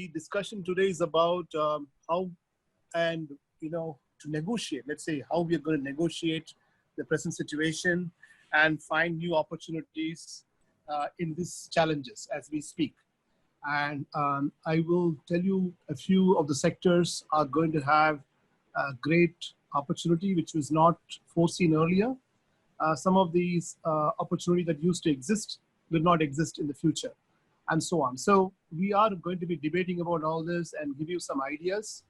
the discussion today is about how and, to negotiate, let's say how we are going to negotiate the present situation and find new opportunities in these challenges as we speak. And I will tell you a few of the sectors are going to have a great opportunity, which was not foreseen earlier. Some of these opportunities that used to exist will not exist in the future, and so on. So we are going to be debating about all this and give you some ideas.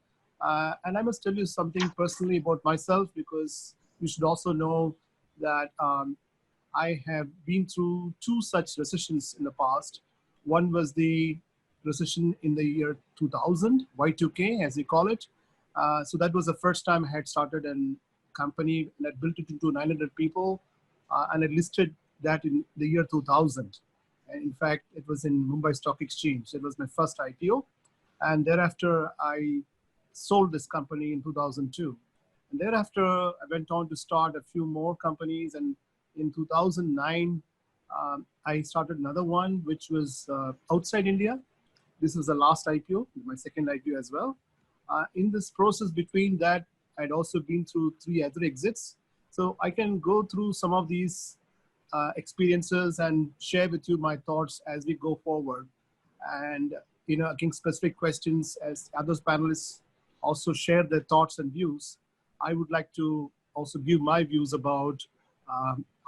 And I must tell you something personally about myself, because you should also know that I have been through two such recessions in the past. One was the recession in the year 2000, Y2K as we call it. So that was the first time I had started a company and I built it into 900 people, and I listed that in the year 2000. And in fact, it was in Mumbai Stock Exchange. It was my first IPO. And thereafter, I sold this company in 2002. And thereafter, I went on to start a few more companies. And in 2009, I started another one, which was outside India. This was the last IPO, my second IPO as well. In this process between that, I'd also been through 3 other exits. So I can go through some of these experiences and share with you my thoughts as we go forward. And, against specific questions, as others panelists also share their thoughts and views, I would like to also give my views about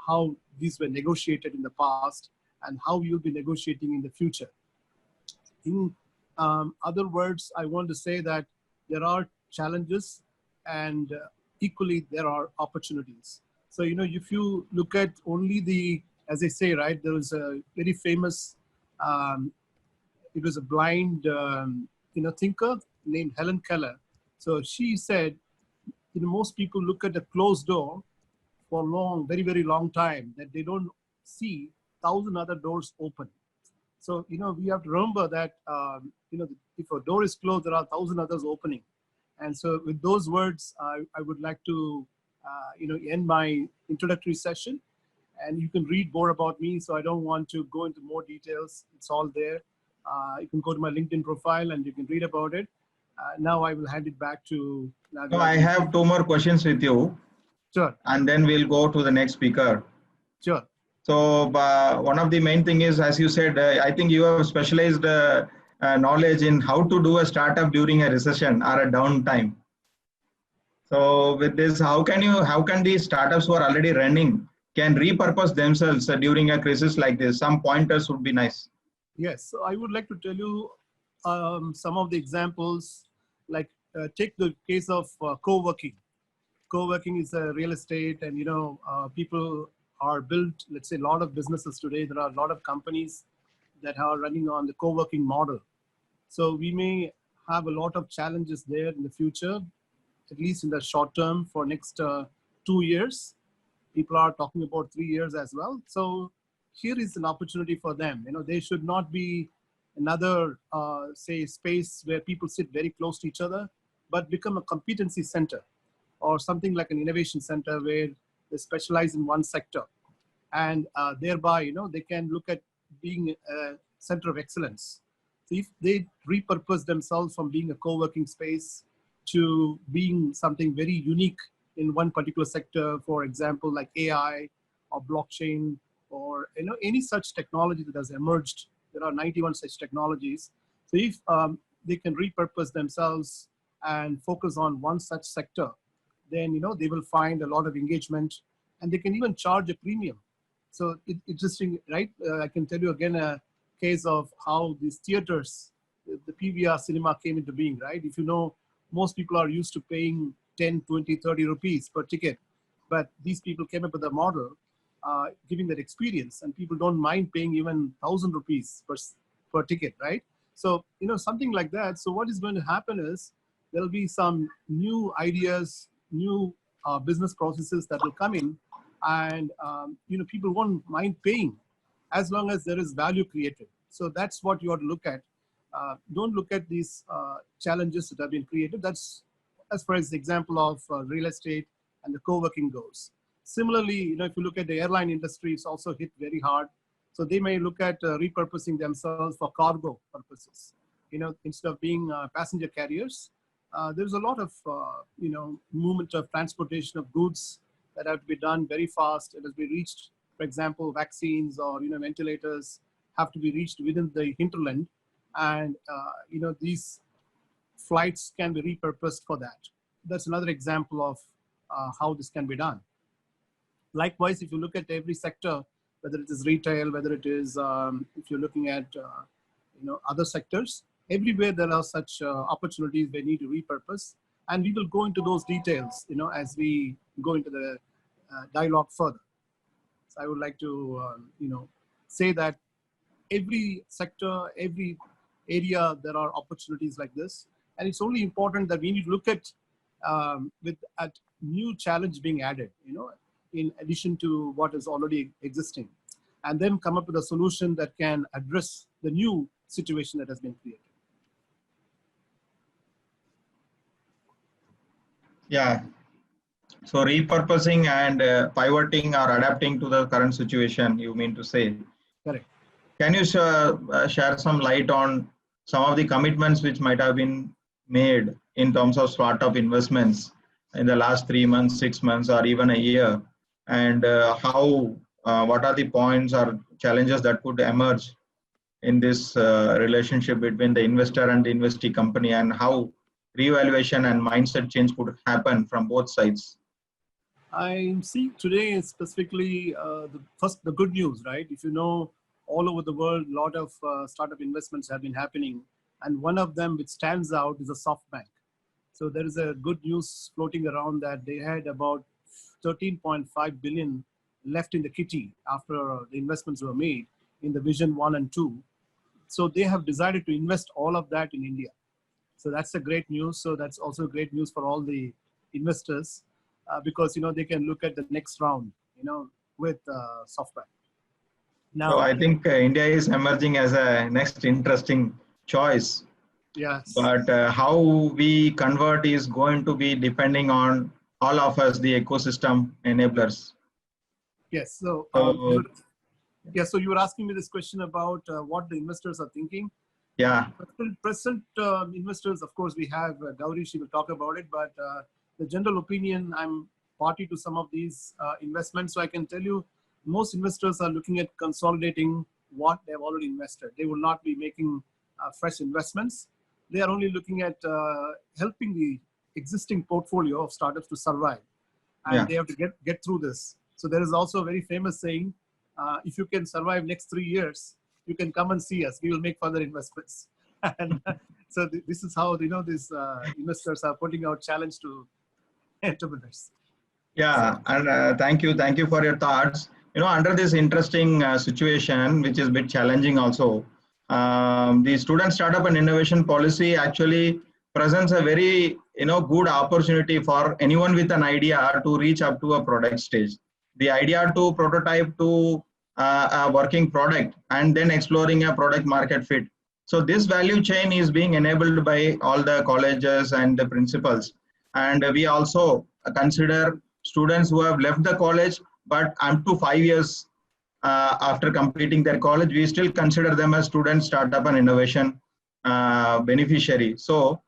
how these were negotiated in the past and how you'll be negotiating in the future. In other words, I want to say that there are challenges and equally there are opportunities. So, if you look at only as they say, right, there was a very famous, it was a blind, thinker named Helen Keller. So she said, most people look at a closed door for a long, very, very long time, that they don't see 1,000 other doors open. So, we have to remember that, if a door is closed, there are 1,000 others opening. And so with those words, I would like to, end my introductory session. And you can read more about me, so I don't want to go into more details. It's all there. You can go to my LinkedIn profile and you can read about it. Now I will hand it back to Raghavan. So I have 2 more questions with you. Sure. And then we'll go to the next speaker. Sure. So one of the main thing is, as you said, I think you have specialized knowledge in how to do a startup during a recession or a downtime. So with this, how can these startups who are already running can repurpose themselves during a crisis like this? Some pointers would be nice. Yes, so I would like to tell you some of the examples, like take the case of co-working. Co-working is a real estate, and people are built, let's say, a lot of businesses today. There are a lot of companies that are running on the co-working model. So we may have a lot of challenges there in the future, at least in the short term for next 2 years. People are talking about 3 years as well. So here is an opportunity for them. They should not be another, say, space where people sit very close to each other, but become a competency center or something like an innovation center where they specialize in one sector. And thereby, they can look at being a center of excellence. So if they repurpose themselves from being a co-working space to being something very unique in one particular sector, for example, like AI or blockchain or any such technology that has emerged. There are 91 such technologies. So if they can repurpose themselves and focus on one such sector, then they will find a lot of engagement, and they can even charge a premium. So it's interesting, right? I can tell you again a case of how these theaters, the PVR cinema came into being, right? If most people are used to paying 10, 20, 30 rupees per ticket, but these people came up with a model giving that experience, and people don't mind paying even 1,000 rupees per ticket, right? So, something like that. So what is going to happen is there'll be some new ideas, new business processes that will come in, and people won't mind paying as long as there is value created. So that's what you ought to look at. Don't look at these challenges that have been created. That's as far as the example of real estate and the co-working goes. Similarly, if you look at the airline industry, it's also hit very hard. So they may look at repurposing themselves for cargo purposes. instead of being passenger carriers, there's a lot of, movement of transportation of goods that have to be done very fast. It has been reached, for example, vaccines or, ventilators have to be reached within the hinterland. And, these flights can be repurposed for that. That's another example of how this can be done. Likewise, if you look at every sector, whether it is retail, whether it is, if you're looking at, other sectors, everywhere there are such opportunities they need to repurpose. And we will go into those details, as we go into the dialogue further. So I would like to, say that every sector, every area, there are opportunities like this. And it's only important that we need to look at at new challenge being added, in addition to what is already existing, and then come up with a solution that can address the new situation that has been created. Yeah. So repurposing and pivoting or adapting to the current situation, you mean to say? Correct. Can you share some light on some of the commitments which might have been made in terms of startup investments in the last 3 months, 6 months, or even a year? And what are the points or challenges that could emerge in this relationship between the investor and the investee company, and how reevaluation and mindset change could happen from both sides? I see today specifically the good news, right? If you know, all over the world, a lot of startup investments have been happening. And one of them which stands out is a SoftBank. So there is a good news floating around that they had about 13.5 billion left in the kitty after the investments were made in the Vision 1 and 2. So they have decided to invest all of that in India. So that's a great news. So that's also great news for all the investors because, they can look at the next round, with SoftBank. Now, so I think India is emerging as a next interesting choice. Yes. But how we convert is going to be depending on all of us, the ecosystem enablers. Yes. So, so you were asking me this question about what the investors are thinking. Yeah. Present investors, of course, we have Gauri, she will talk about it, but the general opinion, I'm party to some of these investments. So I can tell you, most investors are looking at consolidating what they've already invested. They will not be making fresh investments. They are only looking at helping the existing portfolio of startups to survive. And they have to get through this. So there is also a very famous saying, if you can survive next 3 years, you can come and see us. We will make further investments. And so this is how, these investors are putting out challenge to entrepreneurs. Yeah, and thank you for your thoughts. Under this interesting situation, which is a bit challenging also, the student startup and innovation policy actually presents a very good opportunity for anyone with an idea to reach up to a product stage. The idea to prototype to a working product and then exploring a product market fit. So this value chain is being enabled by all the colleges and the principals. And we also consider students who have left the college, but up to 5 years after completing their college, we still consider them as student startup and innovation beneficiary. So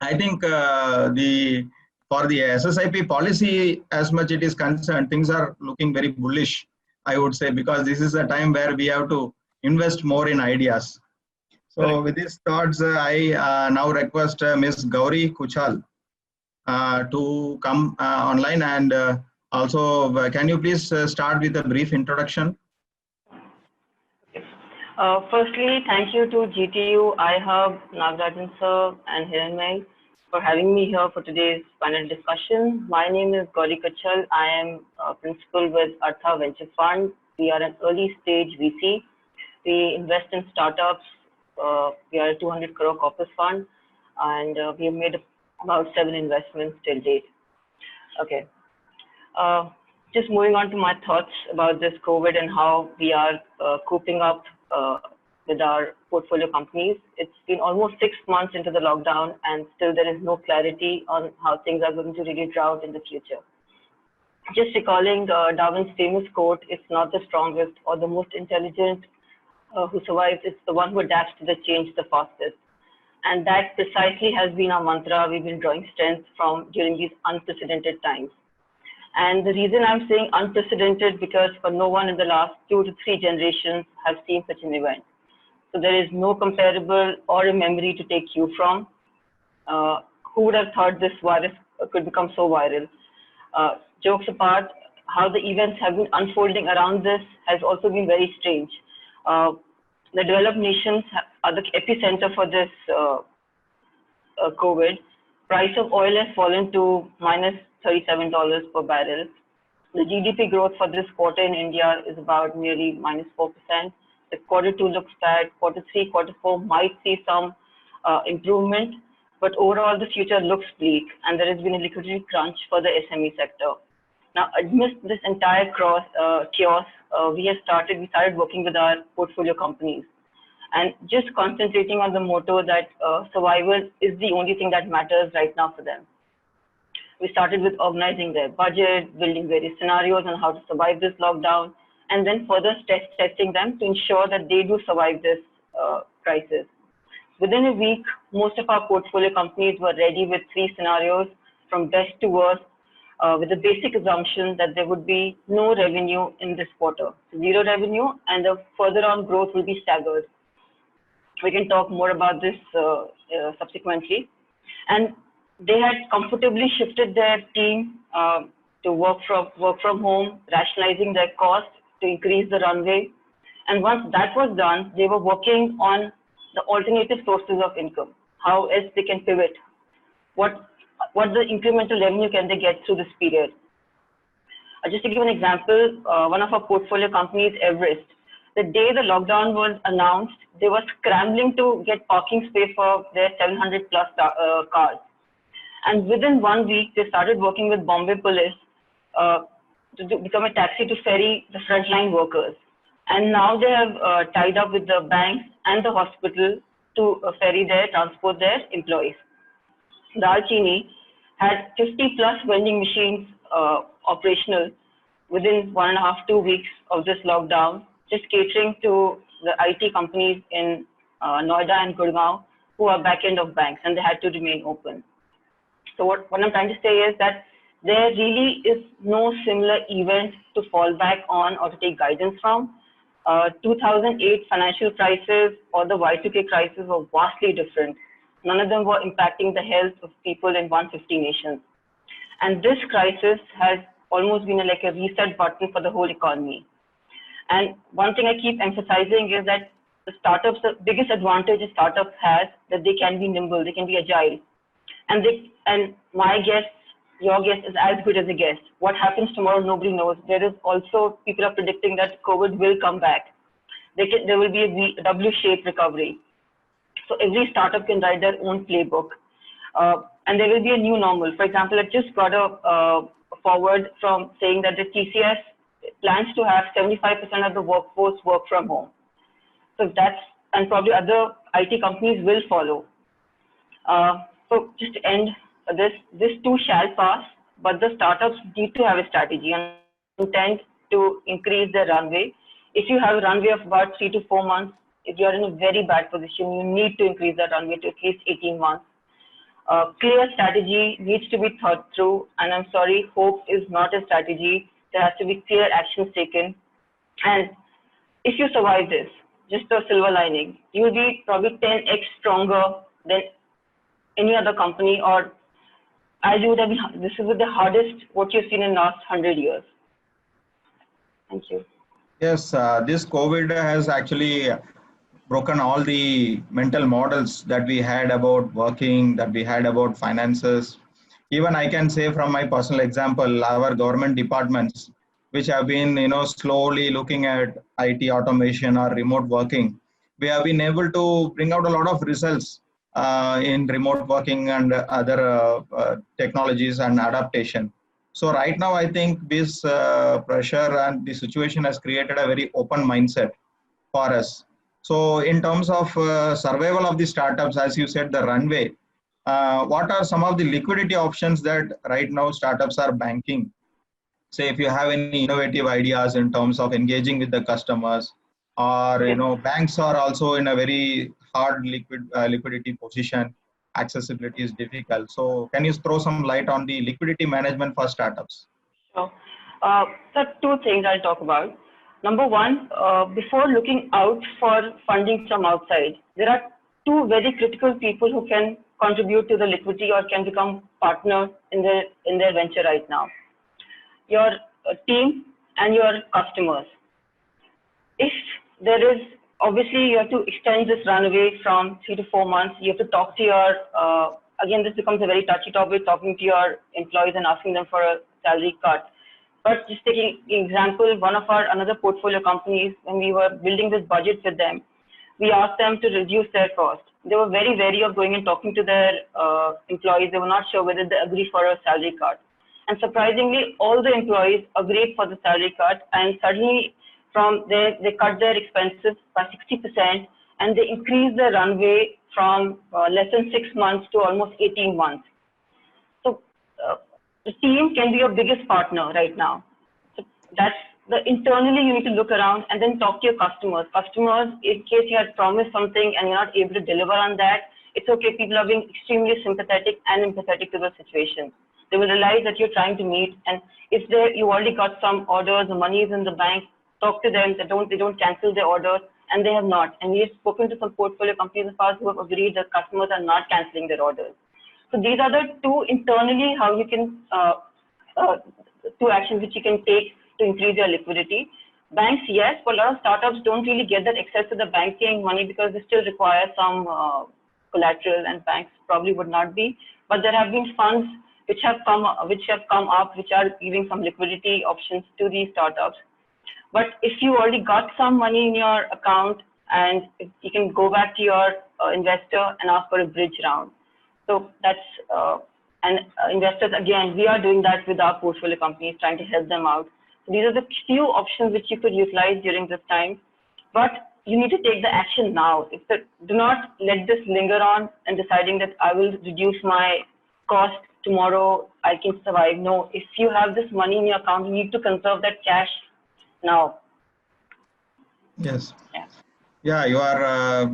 I think for the SSIP policy, as much it is concerned, things are looking very bullish, I would say, because this is a time where we have to invest more in ideas. So with these thoughts, I now request Ms. Gauri Kuchhal to come online, and also can you please start with a brief introduction? Firstly, thank you to GTU, iHub, Rajan sir and Hiranmay for having me here for today's panel discussion. My name is Gauri Kuchhal. I am a principal with Artha Venture Fund. We are an early stage VC. We invest in startups. We are a 200 crore corpus fund, and we have made about 7 investments till date. Okay. Just moving on to my thoughts about this COVID and how we are coping up with our portfolio companies. It's been almost 6 months into the lockdown, and still there is no clarity on how things are going to really play out in the future. Just recalling Darwin's famous quote, "It's not the strongest or the most intelligent who survives, it's the one who adapts to the change the fastest." And that precisely has been our mantra we've been drawing strength from during these unprecedented times. And the reason I'm saying unprecedented, because for no one in the last 2 to 3 generations has seen such an event. So there is no comparable or a memory to take cue from. Who would have thought this virus could become so viral? Jokes apart, how the events have been unfolding around this has also been very strange. The developed nations are the epicenter for this COVID. Price of oil has fallen to minus $37 per barrel. The GDP growth for this quarter in India is about nearly minus 4%. The quarter 2 looks bad. Quarter 3, quarter 4 might see some improvement, but overall the future looks bleak, and there has been a liquidity crunch for the SME sector. Now, amidst this entire chaos, we started working with our portfolio companies and just concentrating on the motto that survival is the only thing that matters right now for them. We started with organizing their budget, building various scenarios on how to survive this lockdown, and then further testing them to ensure that they do survive this crisis. Within a week, most of our portfolio companies were ready with 3 scenarios from best to worst, with the basic assumption that there would be no revenue in this quarter, 0 revenue, and the further on growth will be staggered. We can talk more about this subsequently. And they had comfortably shifted their team to work from home, rationalizing their costs to increase the runway. And once that was done, they were working on the alternative sources of income, how else they can pivot, what the incremental revenue can they get through this period. Just to give an example, one of our portfolio companies, Everest, the day the lockdown was announced, they were scrambling to get parking space for their 700 plus cars. And within 1 week, they started working with Bombay Police to become a taxi to ferry the frontline workers. And now they have tied up with the banks and the hospital to transport their employees. Dalchini had 50 plus vending machines operational within 1.5 to 2 weeks of this lockdown, just catering to the IT companies in Noida and Gurgaon who are back end of banks, and they had to remain open. So what I'm trying to say is that there really is no similar event to fall back on or to take guidance from. 2008 financial crisis or the Y2K crisis were vastly different. None of them were impacting the health of people in 150 nations. And this crisis has almost been like a reset button for the whole economy. And one thing I keep emphasizing is that the startups, the biggest advantage a startup has, that they can be nimble, they can be agile. And my guess, your guess is as good as a guess. What happens tomorrow, nobody knows. There is also, people are predicting that COVID will come back. There will be a W-shaped recovery. So every startup can write their own playbook. And there will be a new normal. For example, I just got a forward from saying that the TCS plans to have 75% of the workforce work from home. So and probably other IT companies will follow. So just to end this too shall pass, but the startups need to have a strategy and intend to increase their runway. If you have a runway of about 3 to 4 months, if you're in a very bad position, you need to increase that runway to at least 18 months. Clear strategy needs to be thought through, and I'm sorry, hope is not a strategy. There has to be clear actions taken. And if you survive this, just a silver lining, you will be probably 10x stronger than any other company, or as you would have been, this is the hardest what you've seen in the last 100 years. Thank you. Yes, this COVID has actually broken all the mental models that we had about working, that we had about finances. Even I can say from my personal example, our government departments, which have been, slowly looking at IT automation or remote working, we have been able to bring out a lot of results in remote working and other technologies and adaptation. So right now, I think this pressure and the situation has created a very open mindset for us. So in terms of survival of the startups, as you said, the runway, what are some of the liquidity options that right now startups are banking? Say if you have any innovative ideas in terms of engaging with the customers, or banks are also in a very hard liquidity position, accessibility is difficult. So can you throw some light on the liquidity management for startups? So, so two things I'll talk about. Number one, before looking out for funding from outside, there are two very critical people who can contribute to the liquidity or can become partner in their venture right now. Your team and your customers. If there is, obviously you have to extend this runway from 3 to 4 months. You have to talk to your, again, this becomes a very touchy topic, talking to your employees and asking them for a salary cut. But just taking example, one of our another portfolio companies, when we were building this budget with them, we asked them to reduce their cost. They were very wary of going and talking to their employees. They were not sure whether they agree for a salary cut. And surprisingly, all the employees agreed for the salary cut, and suddenly from there, they cut their expenses by 60%, and they increased the runway from less than 6 months to almost 18 months. So the team can be your biggest partner right now. So that's internally you need to look around and then talk to your customers. Customers, in case you had promised something and you're not able to deliver on that, it's okay. People are being extremely sympathetic and empathetic to the situation. They will realize that you're trying to meet, and if you already got some orders, the money is in the bank, talk to them. They don't cancel their order, and they have not. And we have spoken to some portfolio companies of ours who have agreed that customers are not canceling their orders. So these are the two internally how you can two actions which you can take to increase your liquidity. Banks, yes, but a lot of startups don't really get that access to the banking money because they still require some collateral, and banks probably would not be. But there have been funds which have come up, which are giving some liquidity options to these startups. But if you already got some money in your account, and you can go back to your investor and ask for a bridge round. So that's investors, again, we are doing that with our portfolio companies, trying to help them out. So these are the few options which you could utilize during this time. But you need to take the action now. Do not let this linger on and deciding that I will reduce my cost tomorrow, I can survive. No, if you have this money in your account, you need to conserve that cash now. Yes. Yeah, you are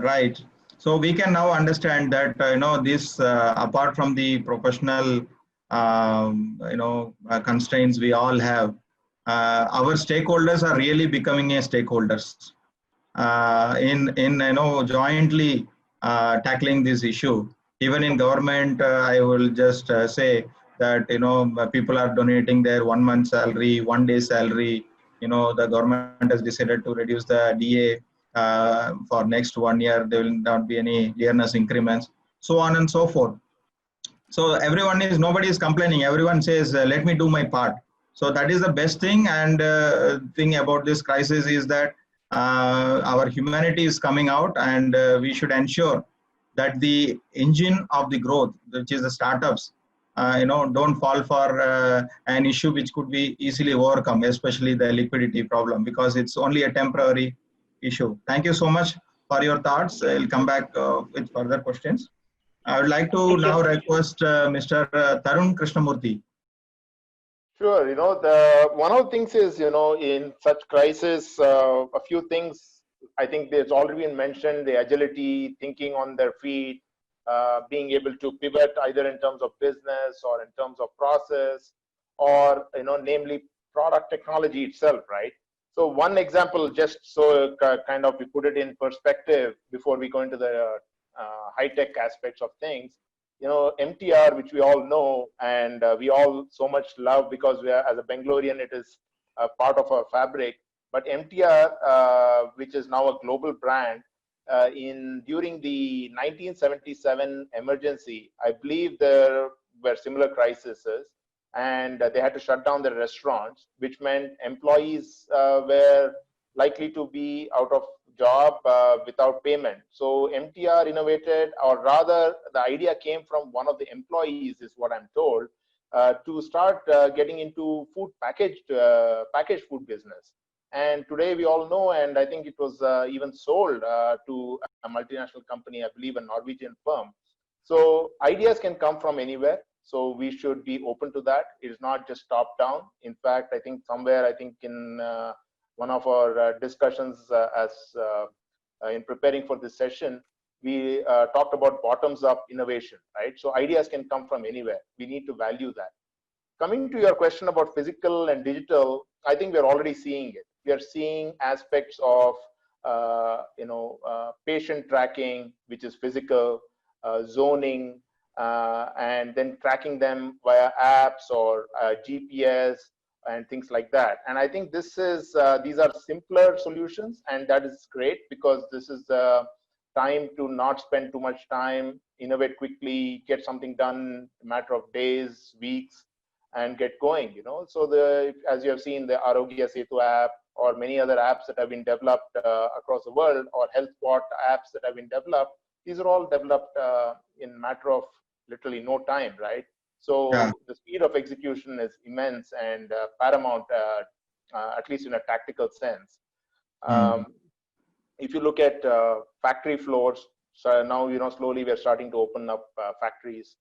right. So we can now understand that this apart from the professional constraints we all have, our stakeholders are really becoming stakeholders in jointly tackling this issue. Even in government, I will just say that people are donating their 1 month salary, 1 day salary. The government has decided to reduce the DA for next 1 year. There will not be any dearness increments, so on and so forth. So nobody is complaining. Everyone says, let me do my part. So that is the best thing. And thing about this crisis is that our humanity is coming out, and we should ensure that the engine of the growth, which is the startups, don't fall for an issue which could be easily overcome, especially the liquidity problem, because it's only a temporary issue. Thank you so much for your thoughts. I'll come back with further questions. I would like to now request Mr. Tarun Krishnamurthy. Sure. One of the things is, in such crisis, a few things I think there's already been mentioned: the agility, thinking on their feet, being able to pivot either in terms of business or in terms of process, or namely product technology itself, right? So one example, just so kind of we put it in perspective before we go into the high-tech aspects of things. MTR, which we all know and we all so much love because we are, as a Bangalorean, it is a part of our fabric. But MTR, which is now a global brand, during the 1977 emergency, I believe there were similar crises, and they had to shut down their restaurants, which meant employees were likely to be out of job without payment. So MTR innovated, or rather the idea came from one of the employees, is what I'm told, to start getting into packaged food business. And today we all know, and I think it was even sold to a multinational company, I believe a Norwegian firm. So ideas can come from anywhere. So we should be open to that. It is not just top down. In fact, I think somewhere, in one of our discussions as in preparing for this session, we talked about bottoms-up innovation, right? So ideas can come from anywhere. We need to value that. Coming to your question about physical and digital, I think we're already seeing it. We are seeing aspects of patient tracking, which is physical, zoning, and then tracking them via apps or GPS and things like that. And I think this is these are simpler solutions, and that is great because this is the time to not spend too much time, innovate quickly, get something done in a matter of days, weeks, and get going. So as you have seen, the Arogya Setu app or many other apps that have been developed across the world, or HealthBot apps that have been developed, these are all developed in a matter of literally no time, right? So the speed of execution is immense and paramount, at least in a tactical sense. If you look at factory floors, so now slowly we're starting to open up factories,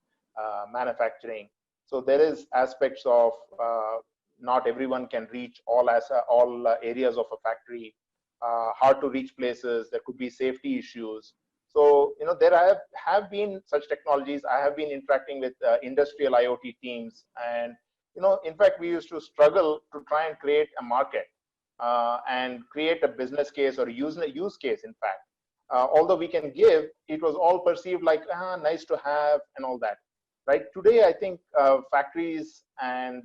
manufacturing. So there is aspects of not everyone can reach all areas of a factory, hard to reach places. There could be safety issues. So there have been such technologies. I have been interacting with industrial IoT teams, and in fact we used to struggle to try and create a market and create a business case or use case. In fact, although we can give, it was all perceived like nice to have and all that. Right today, I think factories and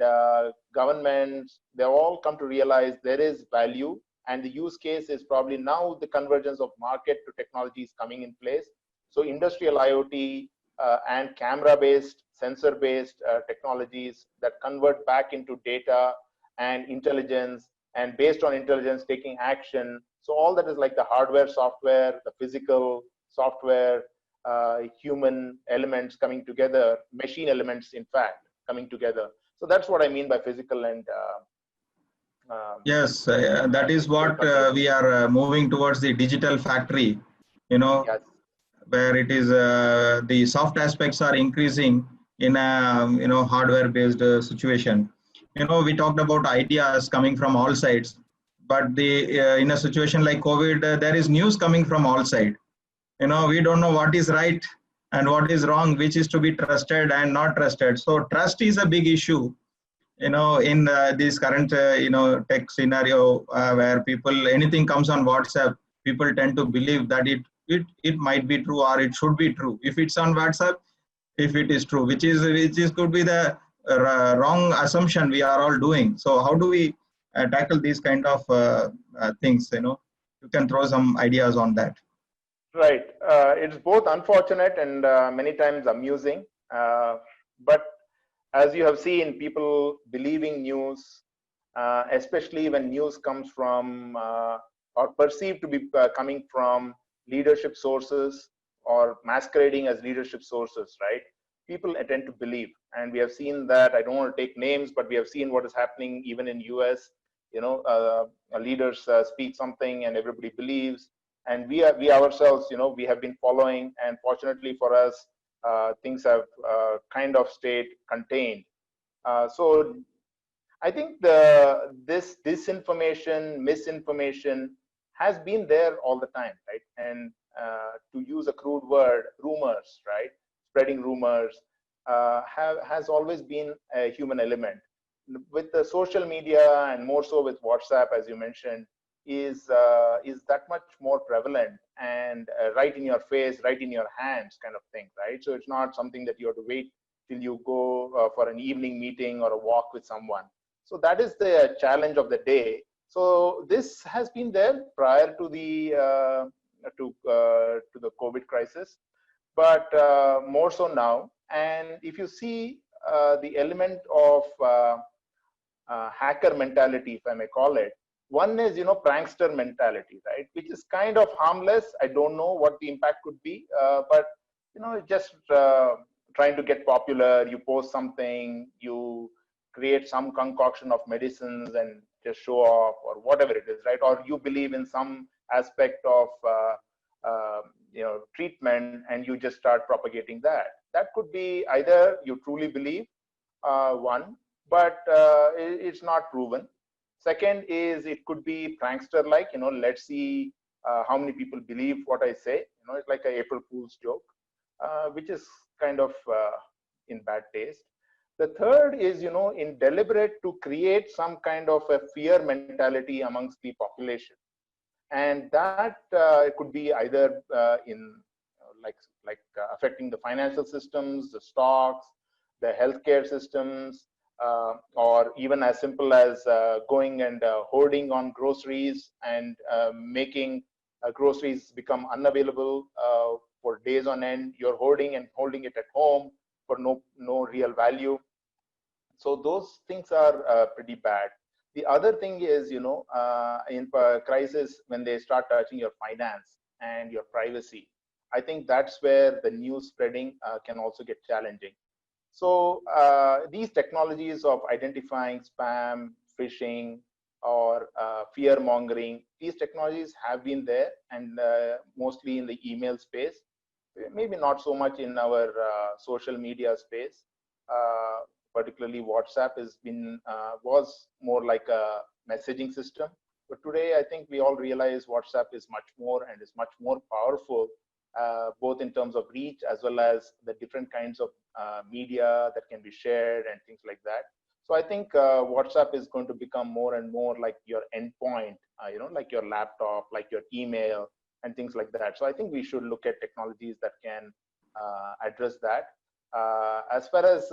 governments, they all come to realize there is value, and the use case is probably now the convergence of market to technologies coming in place. So industrial IoT and camera-based, sensor-based technologies that convert back into data and intelligence, and based on intelligence taking action. So all that is like the hardware, software, the physical software, human elements coming together, machine elements, in fact, coming together. So that's what I mean by physical and yes, that is what we are moving towards, the digital factory, yes. where it is the soft aspects are increasing in a hardware based situation. We talked about ideas coming from all sides, but the in a situation like COVID, there is news coming from all sides. We don't know what is right and what is wrong, which is to be trusted and not trusted. So trust is a big issue, in this current, tech scenario, where anything comes on WhatsApp, people tend to believe that it might be true or it should be true. If it's on WhatsApp, if it is true, which is could be the wrong assumption we are all doing. So how do we tackle these kind of things? You can throw some ideas on that. Right. It's both unfortunate and many times amusing. But as you have seen, people believing news, especially when news comes from or perceived to be coming from leadership sources or masquerading as leadership sources, right? People tend to believe. And we have seen that. I don't want to take names, but we have seen what is happening even in US. Leaders speak something and everybody believes. And we ourselves, we have been following, and fortunately for us, things have kind of stayed contained. So I think this disinformation, misinformation has been there all the time, right? And to use a crude word, rumors, right? Spreading rumors has always been a human element. With the social media, and more so with WhatsApp, as you mentioned, is that much more prevalent and right in your face, right in your hands kind of thing, right? So it's not something that you have to wait till you go for an evening meeting or a walk with someone. So that is the challenge of the day. So this has been there prior to the COVID crisis, but more so now. And if you see the element of hacker mentality, if I may call it, one is, prankster mentality, right? Which is kind of harmless. I don't know what the impact could be, but, just trying to get popular. You post something, you create some concoction of medicines and just show off, or whatever it is, right? Or you believe in some aspect of, treatment, and you just start propagating that. That could be either you truly believe, one, but it's not proven. Second is it could be prankster-like, let's see how many people believe what I say. It's like a April Fool's joke, which is kind of in bad taste. The third is, in deliberate to create some kind of a fear mentality amongst the population. And that could be either in affecting the financial systems, the stocks, the healthcare systems, or even as simple as going and hoarding on groceries and making groceries become unavailable for days on end. You're hoarding and holding it at home for no real value. So those things are pretty bad. The other thing is, in crisis, when they start touching your finance and your privacy, I think that's where the news spreading can also get challenging. So these technologies of identifying spam, phishing, or fear mongering, these technologies have been there, and mostly in the email space, maybe not so much in our social media space. Particularly WhatsApp was more like a messaging system. But today, I think we all realize WhatsApp is much more and is much more powerful, both in terms of reach as well as the different kinds of media that can be shared and things like that. So I think WhatsApp is going to become more and more like your endpoint, like your laptop, like your email and things like that. So I think we should look at technologies that can address that. As far as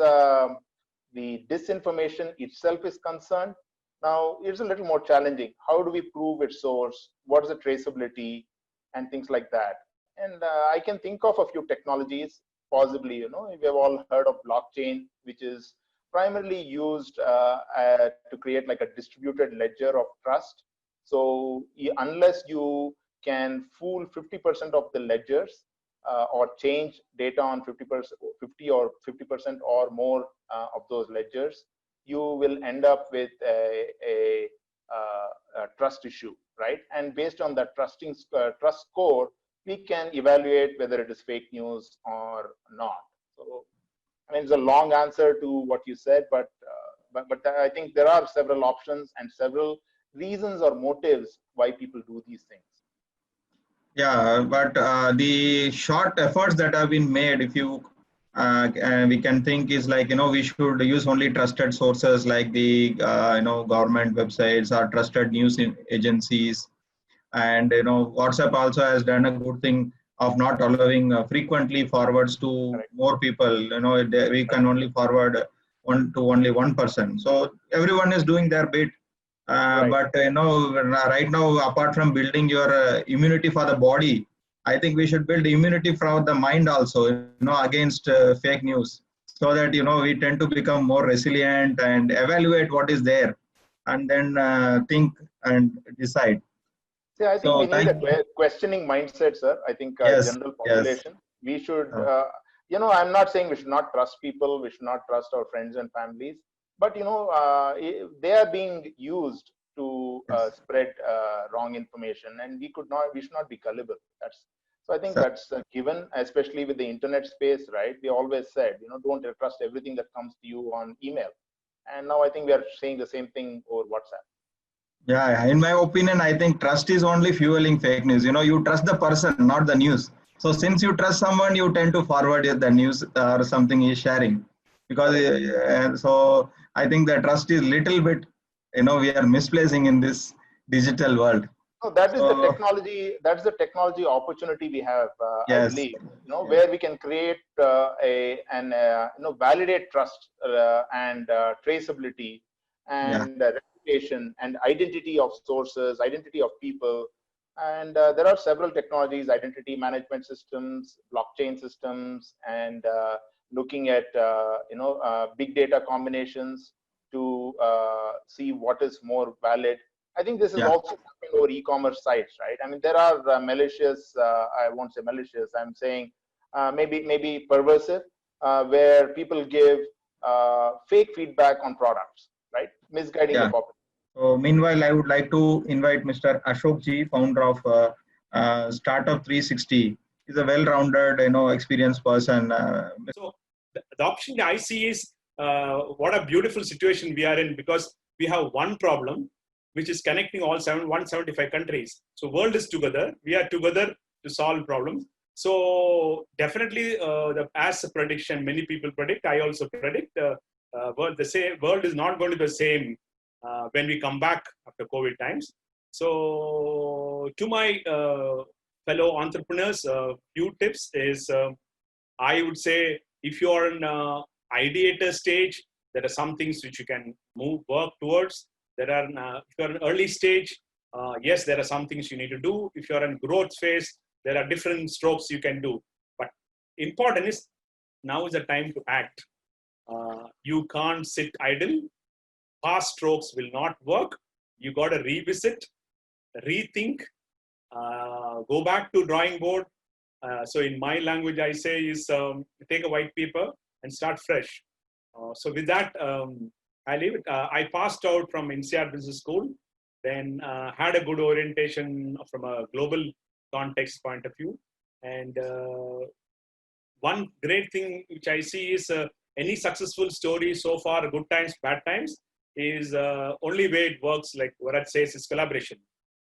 the disinformation itself is concerned, now it's a little more challenging. How do we prove its source? What is the traceability and things like that? And I can think of a few technologies, possibly, we have all heard of blockchain, which is primarily used to create like a distributed ledger of trust. So unless you can fool 50% of the ledgers, or change data on 50 or 50% or more of those ledgers, you will end up with a trust issue, right? And based on that trust score, we can evaluate whether it is fake news or not. So, I mean, it's a long answer to what you said, but I think there are several options and several reasons or motives why people do these things. Yeah, but the short efforts that have been made, if you we can think is like, we should use only trusted sources like the government websites or trusted news agencies. And WhatsApp also has done a good thing of not allowing frequently forwards to more people. We can only forward only one person. So everyone is doing their bit. But right now, apart from building your immunity for the body, I think we should build immunity for the mind also, against fake news, so that we tend to become more resilient and evaluate what is there, and then think and decide. See, I think we need a questioning mindset, sir. I think general population, we should. I'm not saying we should not trust people, we should not trust our friends and families. But they are being used to spread wrong information, and we should not be gullible. So I think that's given, especially with the internet space, right? We always said, don't trust everything that comes to you on email, and now I think we are saying the same thing over WhatsApp. Yeah, in my opinion, I think trust is only fueling fake news. You trust the person, not the news. So since you trust someone, you tend to forward the news or something he's sharing. Because so I think the trust is little bit, we are misplacing in this digital world. No, that is the technology. That's the technology opportunity we have, I believe. Where we can create validate trust and traceability and reputation and identity of sources, identity of people. And there are several technologies: identity management systems, blockchain systems, and looking at big data combinations to see what is more valid. I think this is also happening over e-commerce sites, right? I mean, there are malicious, I won't say malicious, I'm saying maybe perversive, where people give fake feedback on products, right? Misguiding the population. So meanwhile, I would like to invite Mr. Ashok ji, founder of Startup 360. He's a well-rounded, experienced person. So the option I see is what a beautiful situation we are in, because we have one problem which is connecting all 175 countries. So world is together. We are together to solve problems. So definitely, as a prediction, many people predict. I also predict world is not going to be the same when we come back after COVID times. So to my fellow entrepreneurs, few tips is I would say if you are in ideator stage, there are some things which you can work towards. There are if you are in early stage, yes, there are some things you need to do. If you are in growth phase, there are different strokes you can do. But important is now is the time to act. You can't sit idle. Past strokes will not work. You got to revisit, rethink, go back to drawing board. So in my language, I say is take a white paper and start fresh. So with that, I leave it. I passed out from NCR Business School, then had a good orientation from a global context point of view. And one great thing which I see is any successful story so far, good times, bad times, is only way it works, like Varad says, is collaboration.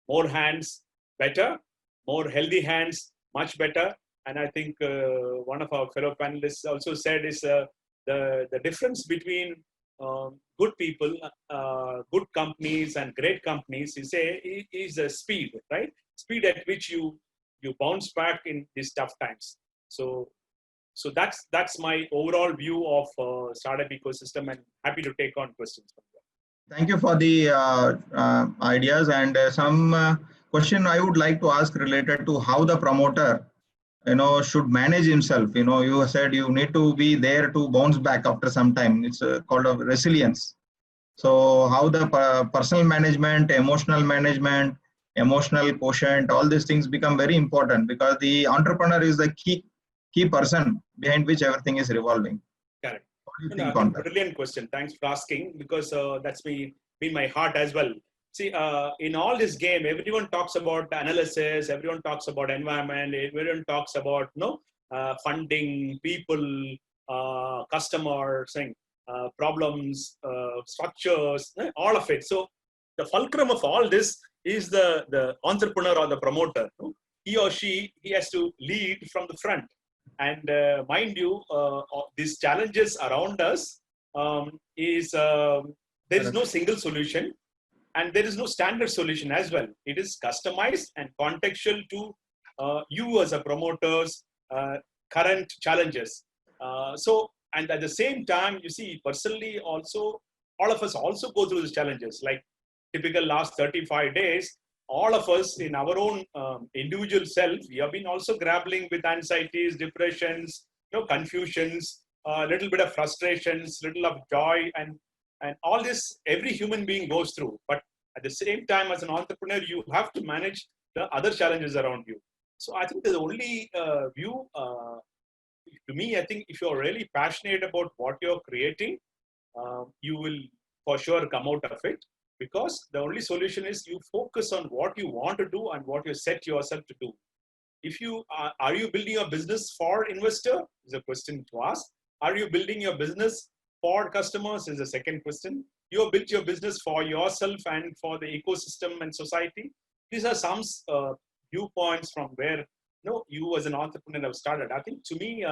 More hands, better. More healthy hands, much better. And I think one of our fellow panelists also said is the difference between good people, good companies and great companies is the speed, right? Speed at which you bounce back in these tough times. So that's my overall view of startup ecosystem, and happy to take on questions from there. Thank you for the ideas, and some question I would like to ask related to how the promoter should manage himself. You said you need to be there to bounce back after some time. It's called a resilience. So how the personal management, emotional quotient, all these things become very important, because the entrepreneur is the key person behind which everything is revolving. Correct. Brilliant question. Thanks for asking, because that's been my heart as well. See, in all this game, everyone talks about analysis, everyone talks about environment, everyone talks about funding, people, customers, problems, structures, all of it. So the fulcrum of all this is the entrepreneur or the promoter. He or she has to lead from the front. And mind you, these challenges around us there is no single solution. And there is no standard solution as well. It is customized and contextual to you as a promoter's current challenges. And at the same time, you see, personally also, all of us also go through these challenges. Like typical last 35 days, all of us in our own individual self, we have been also grappling with anxieties, depressions, confusions, a little bit of frustrations, little of joy, and all this every human being goes through. But at the same time, as an entrepreneur, you have to manage the other challenges around you. So I think the only view, to me, I think if you're really passionate about what you're creating, you will for sure come out of it, because the only solution is you focus on what you want to do and what you set yourself to do. If you are you building a business for investor is a question to ask. Are you building your business for customers is the second question. You have built your business for yourself and for the ecosystem and society. These are some viewpoints from where you as an entrepreneur have started. I think to me,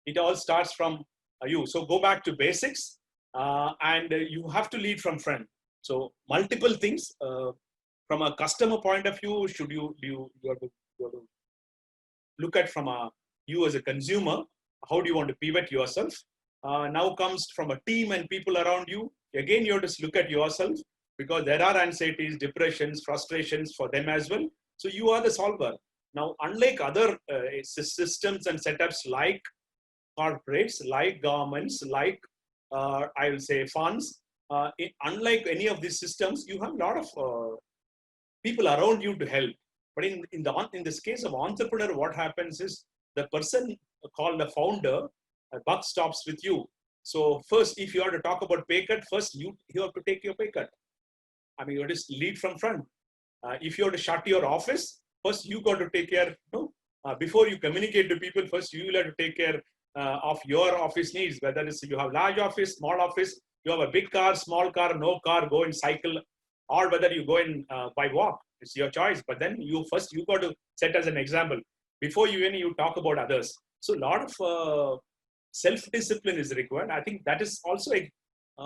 it all starts from you. So go back to basics, and you have to lead from front. So multiple things from a customer point of view. You have to look at from you as a consumer. How do you want to pivot yourself? Now comes from a team and people around you. Again, you have to look at yourself, because there are anxieties, depressions, frustrations for them as well. So you are the solver. Now, unlike other systems and setups like corporates, like governments, like I will say funds, unlike any of these systems, you have a lot of people around you to help. But in this case of entrepreneur, what happens is the person called the founder, buck stops with you. So first, if you are to talk about pay cut, first you have to take your pay cut. I mean, you have to lead from front. If you have to shut your office, first you got to take care. Before you communicate to people, first you will have to take care of your office needs. Whether it's you have large office, small office, you have a big car, small car, no car, go and cycle. or whether you go in by walk. It's your choice. But then you got to set as an example before you talk about others. So a lot of self-discipline is required. I think that is also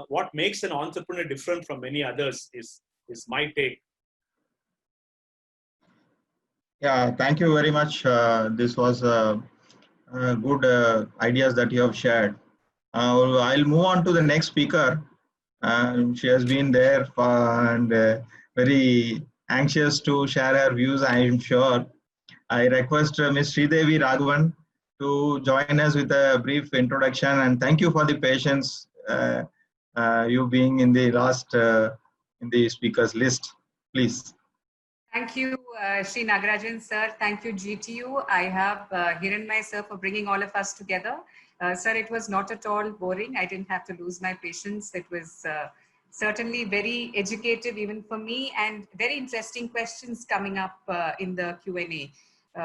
what makes an entrepreneur different from many others is my take. Yeah, thank you very much. This was good ideas that you have shared. I'll move on to the next speaker. She has been there and very anxious to share her views, I am sure. I request Ms. Sreedevi Raghavan to join us with a brief introduction, and thank you for the patience, you being in the last in the speakers list. Please. Thank you, Sri Nagarajan sir. Thank you, GTU. I have Hiran myself for bringing all of us together. Sir, it was not at all boring. I didn't have to lose my patience. It was certainly very educative even for me, and very interesting questions coming up in the Q&A.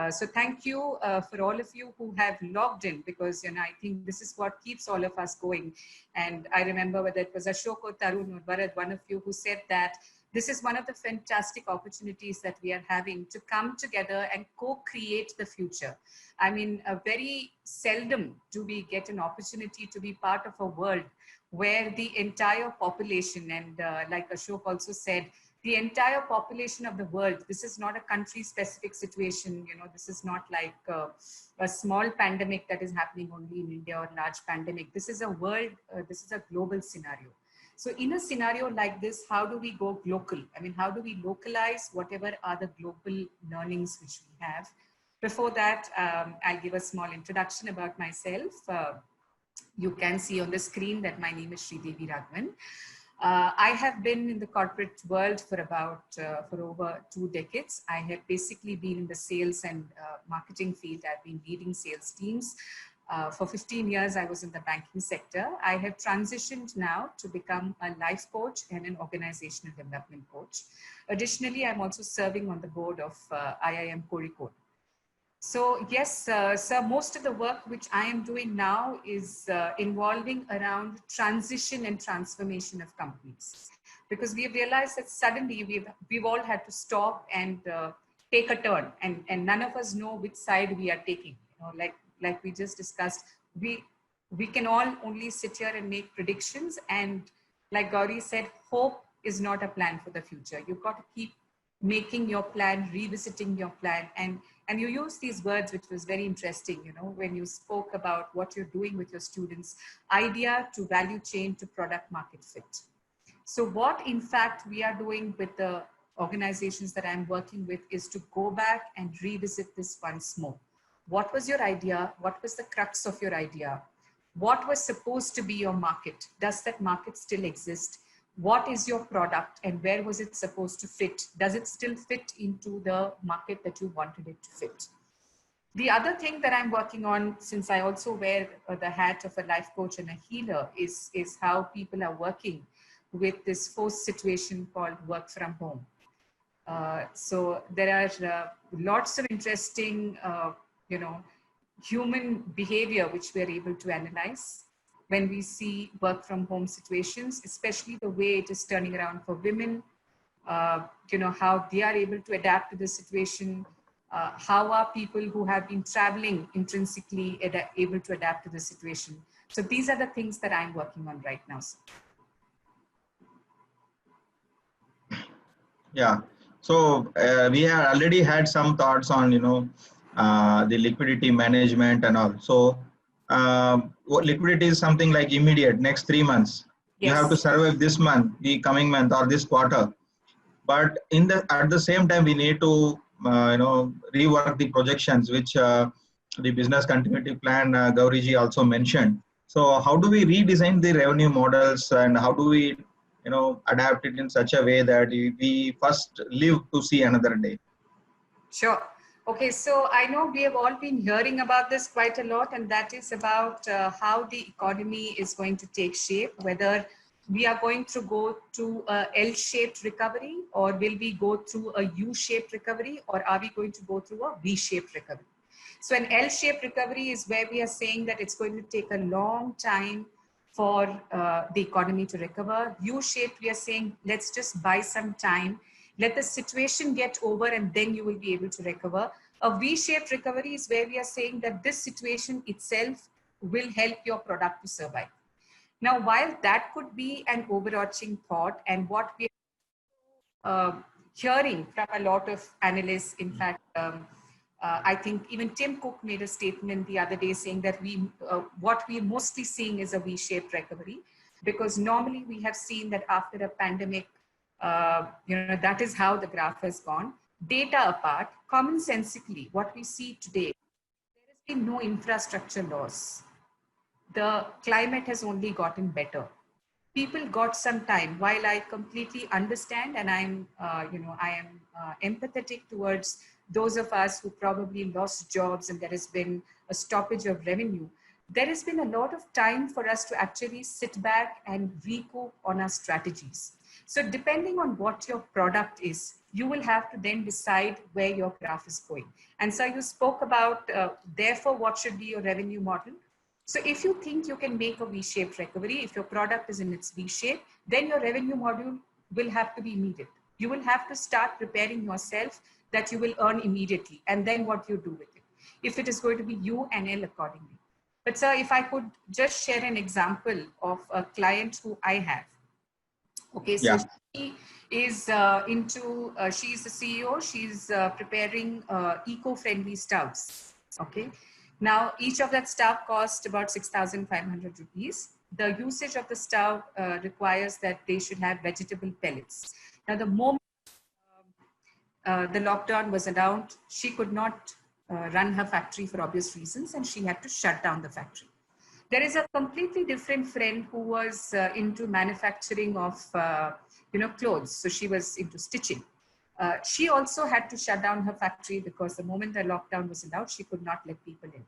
So thank you for all of you who have logged in, because I think this is what keeps all of us going. And I remember whether it was Ashok or Tarun or Varad, one of you who said that this is one of the fantastic opportunities that we are having to come together and co-create the future. I mean, very seldom do we get an opportunity to be part of a world where the entire population, and like Ashok also said, the entire population of the world, this is not a country specific situation, this is not like a small pandemic that is happening only in India or large pandemic. This is a world, this is a global scenario. So in a scenario like this, how do we go local? I mean, how do we localize whatever are the global learnings which we have? Before that, I'll give a small introduction about myself. You can see on the screen that my name is Sreedevi Raghavan. I have been in the corporate world for over 2 decades. I have basically been in the sales and marketing field. I've been leading sales teams. For 15 years, I was in the banking sector. I have transitioned now to become a life coach and an organizational development coach. Additionally, I'm also serving on the board of IIM Kozhikode. So yes, sir, most of the work which I am doing now is involving around transition and transformation of companies. Because we have realized that suddenly we've all had to stop and take a turn, and none of us know which side we are taking. Like we just discussed, we can all only sit here and make predictions. And like Gauri said, hope is not a plan for the future. You've got to keep making your plan, revisiting your plan. And you use these words, which was very interesting, when you spoke about what you're doing with your students, idea to value chain to product market fit. So what in fact we are doing with the organizations that I'm working with is to go back and revisit this once more. What was your idea? What was the crux of your idea? What was supposed to be your market? Does that market still exist? What is your product and where was it supposed to fit? Does it still fit into the market that you wanted it to fit? The other thing that I'm working on, since I also wear the hat of a life coach and a healer, is how people are working with this forced situation called work from home. So there are lots of interesting human behavior which we are able to analyze when we see work from home situations, especially the way it is turning around for women, how they are able to adapt to the situation, how are people who have been traveling intrinsically able to adapt to the situation. So these are the things that I'm working on right now. Sir. Yeah. So we have already had some thoughts on, the liquidity management and all. So liquidity is something like immediate, next 3 months. Yes. You have to survive this month, the coming month or this quarter. But at the same time, we need to, rework the projections, which the business continuity plan, Gauriji also mentioned. So how do we redesign the revenue models, and how do we adapt it in such a way that we first live to see another day? Sure. Okay, so I know we have all been hearing about this quite a lot, and that is about how the economy is going to take shape, whether we are going to go to a L-shaped recovery, or will we go through a U-shaped recovery, or are we going to go through a V-shaped recovery? So an L-shaped recovery is where we are saying that it's going to take a long time for the economy to recover. U-shaped, we are saying, let's just buy some time. Let the situation get over and then you will be able to recover. A V-shaped recovery is where we are saying that this situation itself will help your product to survive. Now, while that could be an overarching thought, and what we are hearing from a lot of analysts, in fact, I think even Tim Cook made a statement the other day saying that what we're mostly seeing is a V-shaped recovery, because normally we have seen that after a pandemic, that is how the graph has gone. Data apart, commonsensically, what we see today, there has been no infrastructure loss. The climate has only gotten better. People got some time. While I completely understand, and I am empathetic towards those of us who probably lost jobs and there has been a stoppage of revenue, there has been a lot of time for us to actually sit back and recoup on our strategies. So depending on what your product is, you will have to then decide where your graph is going. And so you spoke about, therefore, what should be your revenue model? So if you think you can make a V-shaped recovery, if your product is in its V-shape, then your revenue model will have to be immediate. You will have to start preparing yourself that you will earn immediately, and then what you do with it. If it is going to be U and L accordingly. But sir, if I could just share an example of a client who I have. Okay, so she is she's the CEO, she's preparing eco-friendly stouts. Okay. Now, each of that stout costs about 6,500 rupees. The usage of the stout requires that they should have vegetable pellets. Now, the moment the lockdown was announced, she could not run her factory for obvious reasons, and she had to shut down the factory. There is a completely different friend who was into manufacturing of clothes. So she was into stitching. She also had to shut down her factory because the moment the lockdown was allowed, she could not let people in.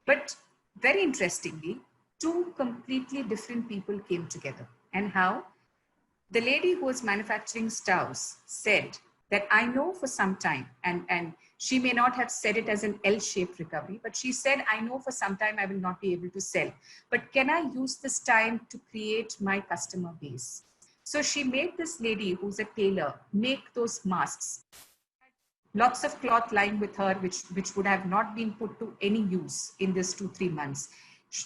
But very interestingly, two completely different people came together. And how? The lady who was manufacturing stoves said that I know for some time, and she may not have said it as an L-shaped recovery, but she said, I know for some time I will not be able to sell, but can I use this time to create my customer base? So she made this lady who's a tailor make those masks. Lots of cloth lying with her, which would have not been put to any use in this 2-3 months.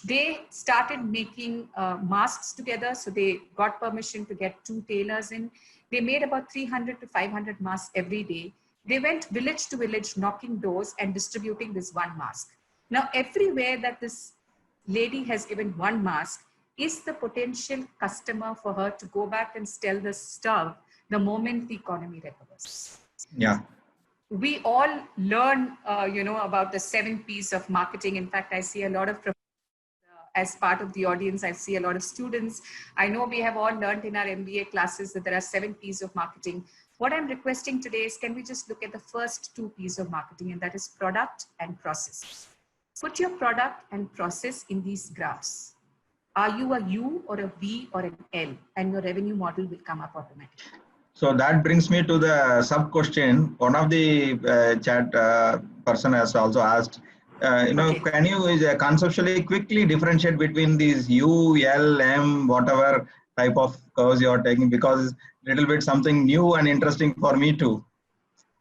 They started making masks together. So they got permission to get 2 tailors in. They made about 300 to 500 masks every day. They went village to village, knocking doors and distributing this one mask. Now, everywhere that this lady has given one mask is the potential customer for her to go back and sell the stuff the moment the economy recovers. Yeah. We all learn, about the 7 P's of marketing. In fact, I see a lot of as part of the audience, I see a lot of students. I know we have all learned in our MBA classes that there are 7 P's of marketing. What I'm requesting today is, can we just look at the first 2 P's of marketing, and that is product and process. Put your product and process in these graphs. Are you a U or a V or an L? And your revenue model will come up automatically. So that brings me to the sub question. One of the chat person has also asked, can you conceptually quickly differentiate between these U, L, M, whatever type of curves you are taking, because it's a little bit something new and interesting for me too.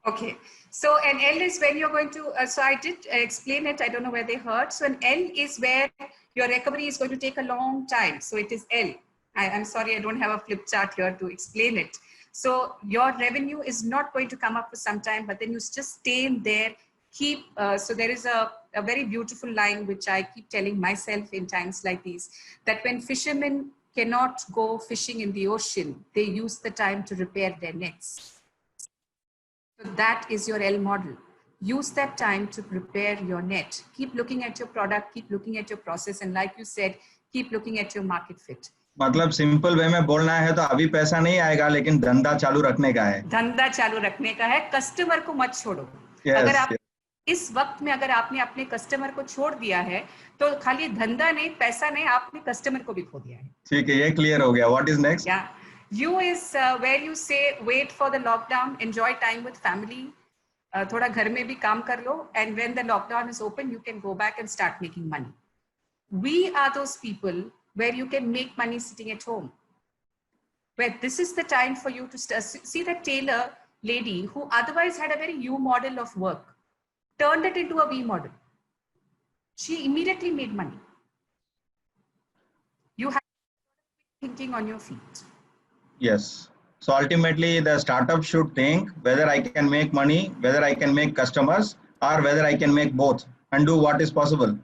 Okay. So an L is when you're going to, so I did explain it. I don't know where they heard. So an L is where your recovery is going to take a long time. So it is L. I'm sorry, I don't have a flip chart here to explain it. So your revenue is not going to come up for some time, but then you just stay in there, keep, so there is a very beautiful line, which I keep telling myself in times like these, that when fishermen cannot go fishing in the ocean, they use the time to repair their nets. So that is your L model. Use that time to prepare your net. Keep looking at your product, keep looking at your process, and like you said, keep looking at your market fit. मतलब simple way में बोलना है तो अभी पैसा नहीं आएगा, लेकिन धंधा चालू रखने का है. धंधा चालू रखने का है, कस्टमर को मत छोड़ो. अगर आप इस वक्त में अगर आपने अपने कस्टमर को छोड़ दिया है, तो खाली धंधा नहीं, पैसा नहीं, आपने कस्टमर को भी खो दिया है. ठीक है, ये क्लियर हो गया. What is next? Yeah, U is where you say wait for the lockdown, enjoy time with family. थोड़ा घर में भी काम कर लो, and when the lockdown is open, you can go back and start making money. We are those people where you can make money sitting at home. Where this is the time for you to see that tailor lady who otherwise had a very U model of work, turned it into a V model. She immediately made money. You have thinking on your feet. Yes. So ultimately, the startup should think whether I can make money, whether I can make customers, or whether I can make both and do what is possible.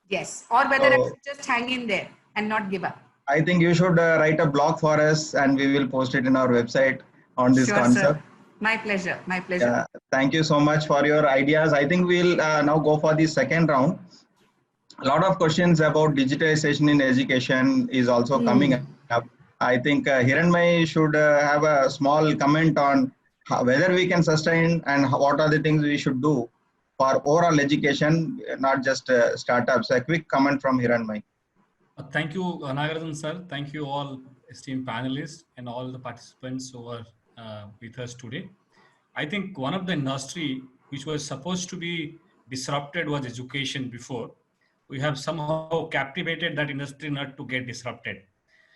Yes. Or whether I should just hang in there and not give up. I think you should write a blog for us and we will post it in our website on this concept. Sir. My pleasure. My pleasure. Yeah, thank you so much for your ideas. I think we'll now go for the second round. A lot of questions about digitization in education is also coming up. I think Hiranmai should have a small comment on whether we can sustain and what are the things we should do for overall education, not just startups. A quick comment from Hiranmai. Thank you, Nagarajan sir. Thank you all esteemed panelists and all the participants who are with us today. I think one of the industry which was supposed to be disrupted was education before. We have somehow captivated that industry not to get disrupted.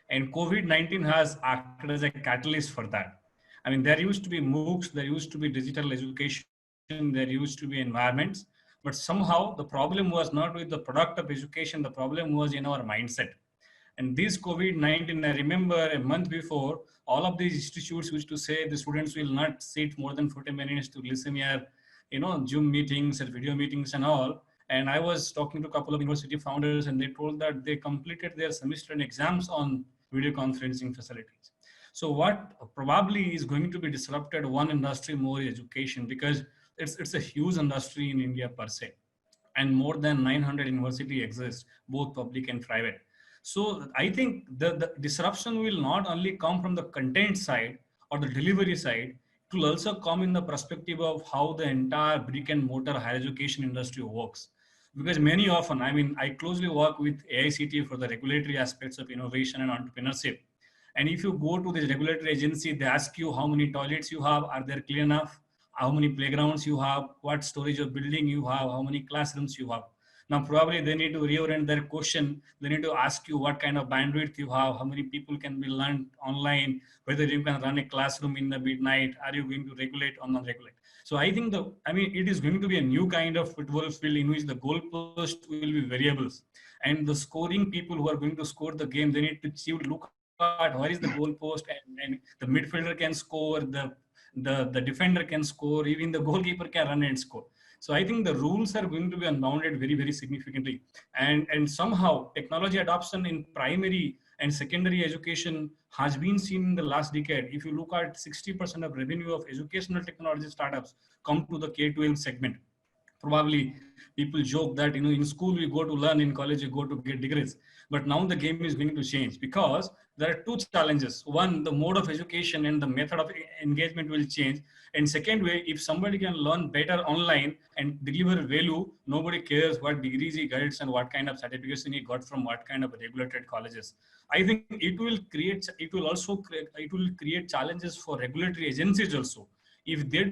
And COVID-19 has acted as a catalyst for that. I mean, there used to be MOOCs, there used to be digital education, there used to be environments, but somehow the problem was not with the product of education, the problem was in our mindset. And this COVID-19, I remember a month before, all of these institutes used to say the students will not sit more than 40 minutes to listen here, Zoom meetings and video meetings and all. And I was talking to a couple of university founders and they told that they completed their semester and exams on video conferencing facilities. So what probably is going to be disrupted one industry more is education, because it's a huge industry in India per se. And more than 900 universities exist, both public and private. So I think the disruption will not only come from the content side or the delivery side, it will also come in the perspective of how the entire brick and mortar higher education industry works. Because many often, I mean, I closely work with AICTE for the regulatory aspects of innovation and entrepreneurship. And if you go to this regulatory agency, they ask you how many toilets you have, are they clean enough, how many playgrounds you have, what storage of building you have, how many classrooms you have. Now, probably they need to reorient their question. They need to ask you what kind of bandwidth you have, how many people can be learned online, whether you can run a classroom in the midnight, are you going to regulate or not regulate? So I think it is going to be a new kind of football field in which the goalpost will be variables. And the scoring people who are going to score the game, they need to look at where is the goalpost, and the midfielder can score, the defender can score, even the goalkeeper can run and score. So I think the rules are going to be unbounded very, very significantly. And somehow technology adoption in primary and secondary education has been seen in the last decade. If you look at 60% of revenue of educational technology startups come to the K-12 segment. Probably people joke that, in school we go to learn, in college you go to get degrees. But now the game is going to change because there are two challenges. One, the mode of education and the method of engagement will change. And second way, if somebody can learn better online and deliver value, nobody cares what degrees he gets and what kind of certification he got from what kind of regulated colleges. I think it will create challenges for regulatory agencies also. If they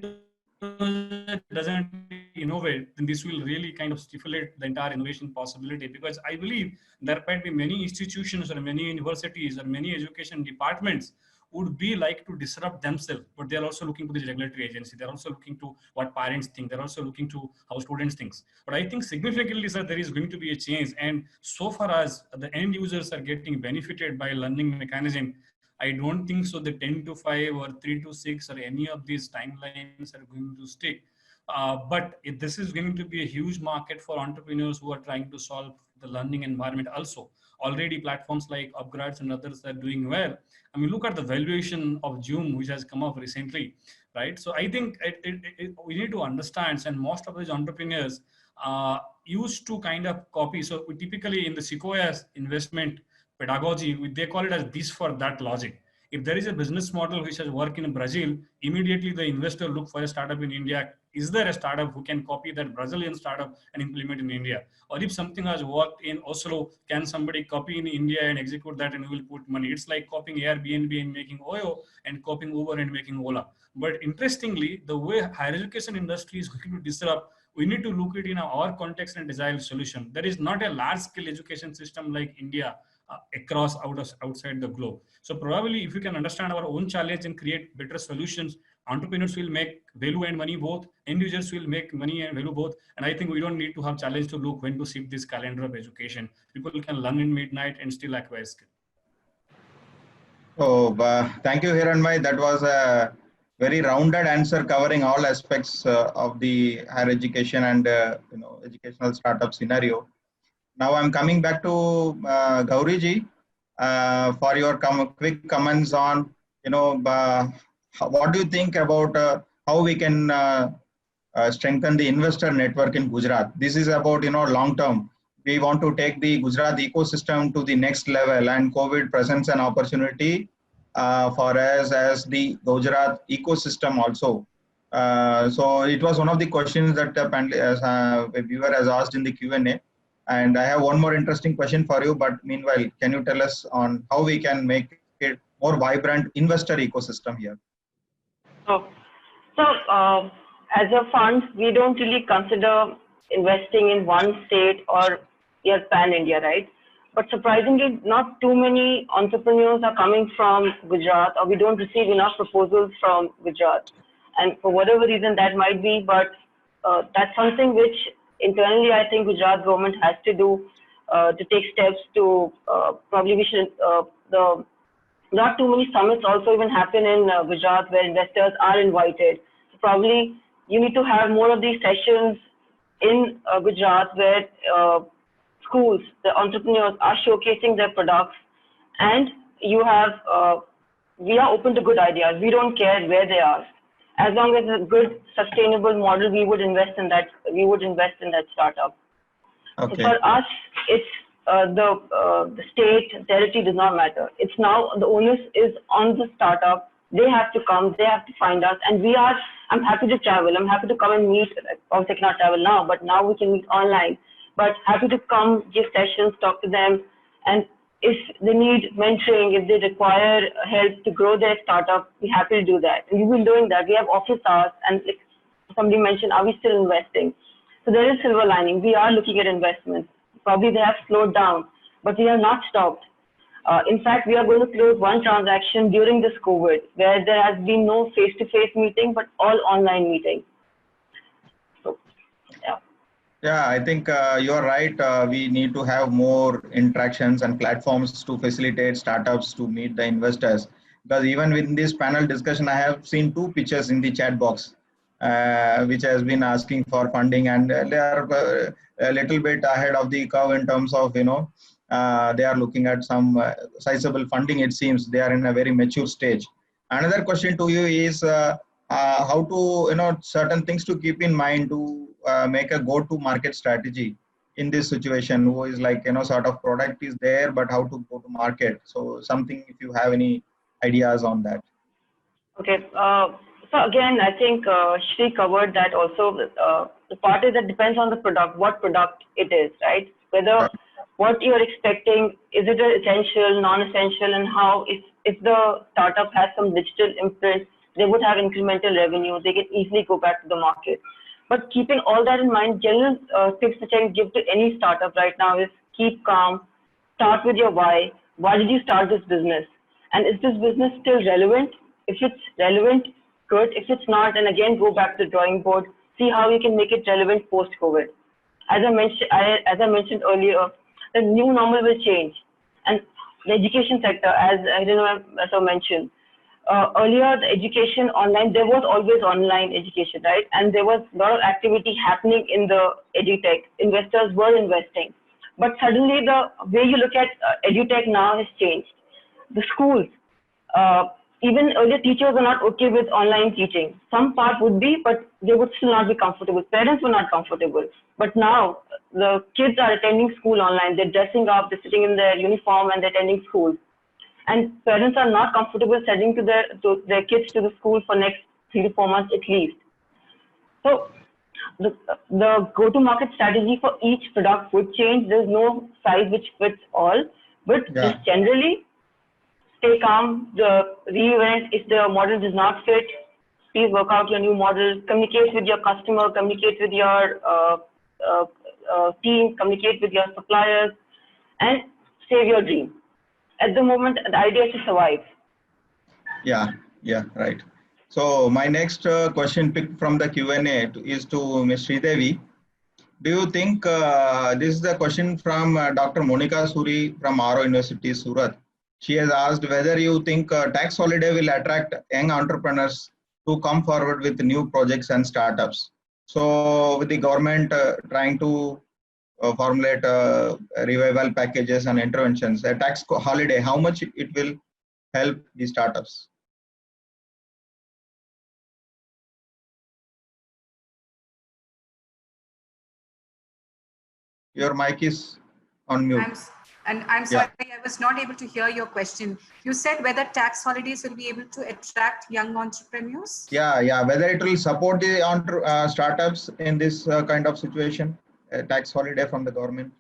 doesn't innovate, then this will really kind of stimulate the entire innovation possibility, because I believe there might be many institutions or many universities or many education departments would be like to disrupt themselves, but they're also looking to the regulatory agency. They're also looking to what parents think. They're also looking to how students think. But I think significantly, sir, there is going to be a change. And so far as the end users are getting benefited by learning mechanism, I don't think so the 10 to 5 or 3 to 6 or any of these timelines are going to stick. But this is going to be a huge market for entrepreneurs who are trying to solve the learning environment also. Already platforms like Upgrades and others are doing well. I mean, look at the valuation of Zoom, which has come up recently, right? So I think we need to understand, and most of these entrepreneurs used to kind of copy. So we typically in the Sequoia's investment pedagogy, they call it as this for that logic. If there is a business model which has worked in Brazil, immediately the investor look for a startup in India. Is there a startup who can copy that Brazilian startup and implement in India? Or if something has worked in Oslo, can somebody copy in India and execute that and will put money? It's like copying Airbnb and making Oyo and copying Uber and making Ola. But interestingly, the way higher education industry is going to disrupt, we need to look at it in our context and design solution. There is not a large scale education system like India across outside the globe. So probably if you can understand our own challenge and create better solutions, entrepreneurs will make value and money both, end users will make money and value both. And I think we don't need to have challenge to look when to shift this calendar of education. People can learn in midnight and still acquire skill. So thank you, Hiranmai. That was a very rounded answer covering all aspects of the higher education and educational startup scenario. Now I'm coming back to Gauri ji for your quick comments on what do you think about how we can strengthen the investor network in Gujarat. This is about long term. We want to take the Gujarat ecosystem to the next level, and COVID presents an opportunity for us as the Gujarat ecosystem also. So it was one of the questions that a viewer has asked in the Q&A. And I have one more interesting question for you, but meanwhile, can you tell us on how we can make it more vibrant investor ecosystem here? As a fund, we don't really consider investing in one state or pan-India, right? But surprisingly, not too many entrepreneurs are coming from Gujarat, or we don't receive enough proposals from Gujarat. And for whatever reason that might be, but that's something which internally I think Gujarat government has to do to take steps to probably we should, not too many summits also even happen in Gujarat where investors are invited. So probably you need to have more of these sessions in Gujarat where schools, the entrepreneurs are showcasing their products, and you have, we are open to good ideas. We don't care where they are. As long as it's a good, sustainable model, we would invest in that. We would invest in that startup. Okay. So for us, it's the state, territory does not matter. It's now the onus is on the startup. They have to come. They have to find us, and we are. I'm happy to travel. I'm happy to come and meet. Obviously, I cannot travel now, but now we can meet online. But happy to come, give sessions, talk to them, and if they need mentoring, if they require help to grow their startup, we're happy to do that. And we've been doing that. We have office hours, and like somebody mentioned, are we still investing? So there is silver lining. We are looking at investments. Probably they have slowed down, but we have not stopped. In fact, we are going to close one transaction during this COVID, where there has been no face-to-face meeting, but all online meeting. So, yeah. Yeah, I think you're right. We need to have more interactions and platforms to facilitate startups to meet the investors. Because even within this panel discussion, I have seen two pictures in the chat box, which has been asking for funding, and they are a little bit ahead of the curve in terms of, they are looking at some sizable funding. It seems they are in a very mature stage. Another question to you is how to, certain things to keep in mind to make a go-to-market strategy in this situation. Who is like, sort of product is there, but how to go to market. So something, if you have any ideas on that. Okay. So again, I think Sri covered that also. The part is that depends on the product, what product it is, right? Whether what you're expecting, is it essential, non-essential, and how if the startup has some digital imprint, they would have incremental revenue. They can easily go back to the market. But keeping all that in mind, general tips which I can give to any startup right now is keep calm, start with your why. Why did you start this business? And is this business still relevant? If it's relevant, good. If it's not, then again, go back to the drawing board, see how you can make it relevant post-COVID. As I mentioned earlier, the new normal will change. And the education sector, as I also mentioned, earlier the education online, there was always online education, right? And there was a lot of activity happening in the edutech. Investors were investing. But suddenly the way you look at edutech now has changed. The schools, even earlier teachers were not okay with online teaching. Some part would be, but they would still not be comfortable. Parents were not comfortable. But now the kids are attending school online. They're dressing up, they're sitting in their uniform and they're attending school. And parents are not comfortable sending to their kids to the school for next 3 to 4 months at least. So the go-to-market strategy for each product would change. There's no size which fits all, but just generally stay calm, reinvent. If the model does not fit, please work out your new model, communicate with your customer, communicate with your team, communicate with your suppliers, and save your dream. at the moment, the idea is to survive. Yeah, yeah, right. So my next question picked from the Q&A is to Ms. Sreedevi. Do you think, this is the question from Dr. Monica Suri from Aro University, Surat. She has asked whether you think tax holiday will attract young entrepreneurs to come forward with new projects and startups. So with the government trying to formulate revival packages and interventions, a tax holiday, how much it will help the startups? Your mic is on mute. I'm sorry, I was not able to hear your question. You said whether tax holidays will be able to attract young entrepreneurs? Yeah. Whether it will support the startups in this kind of situation, a tax holiday from the government.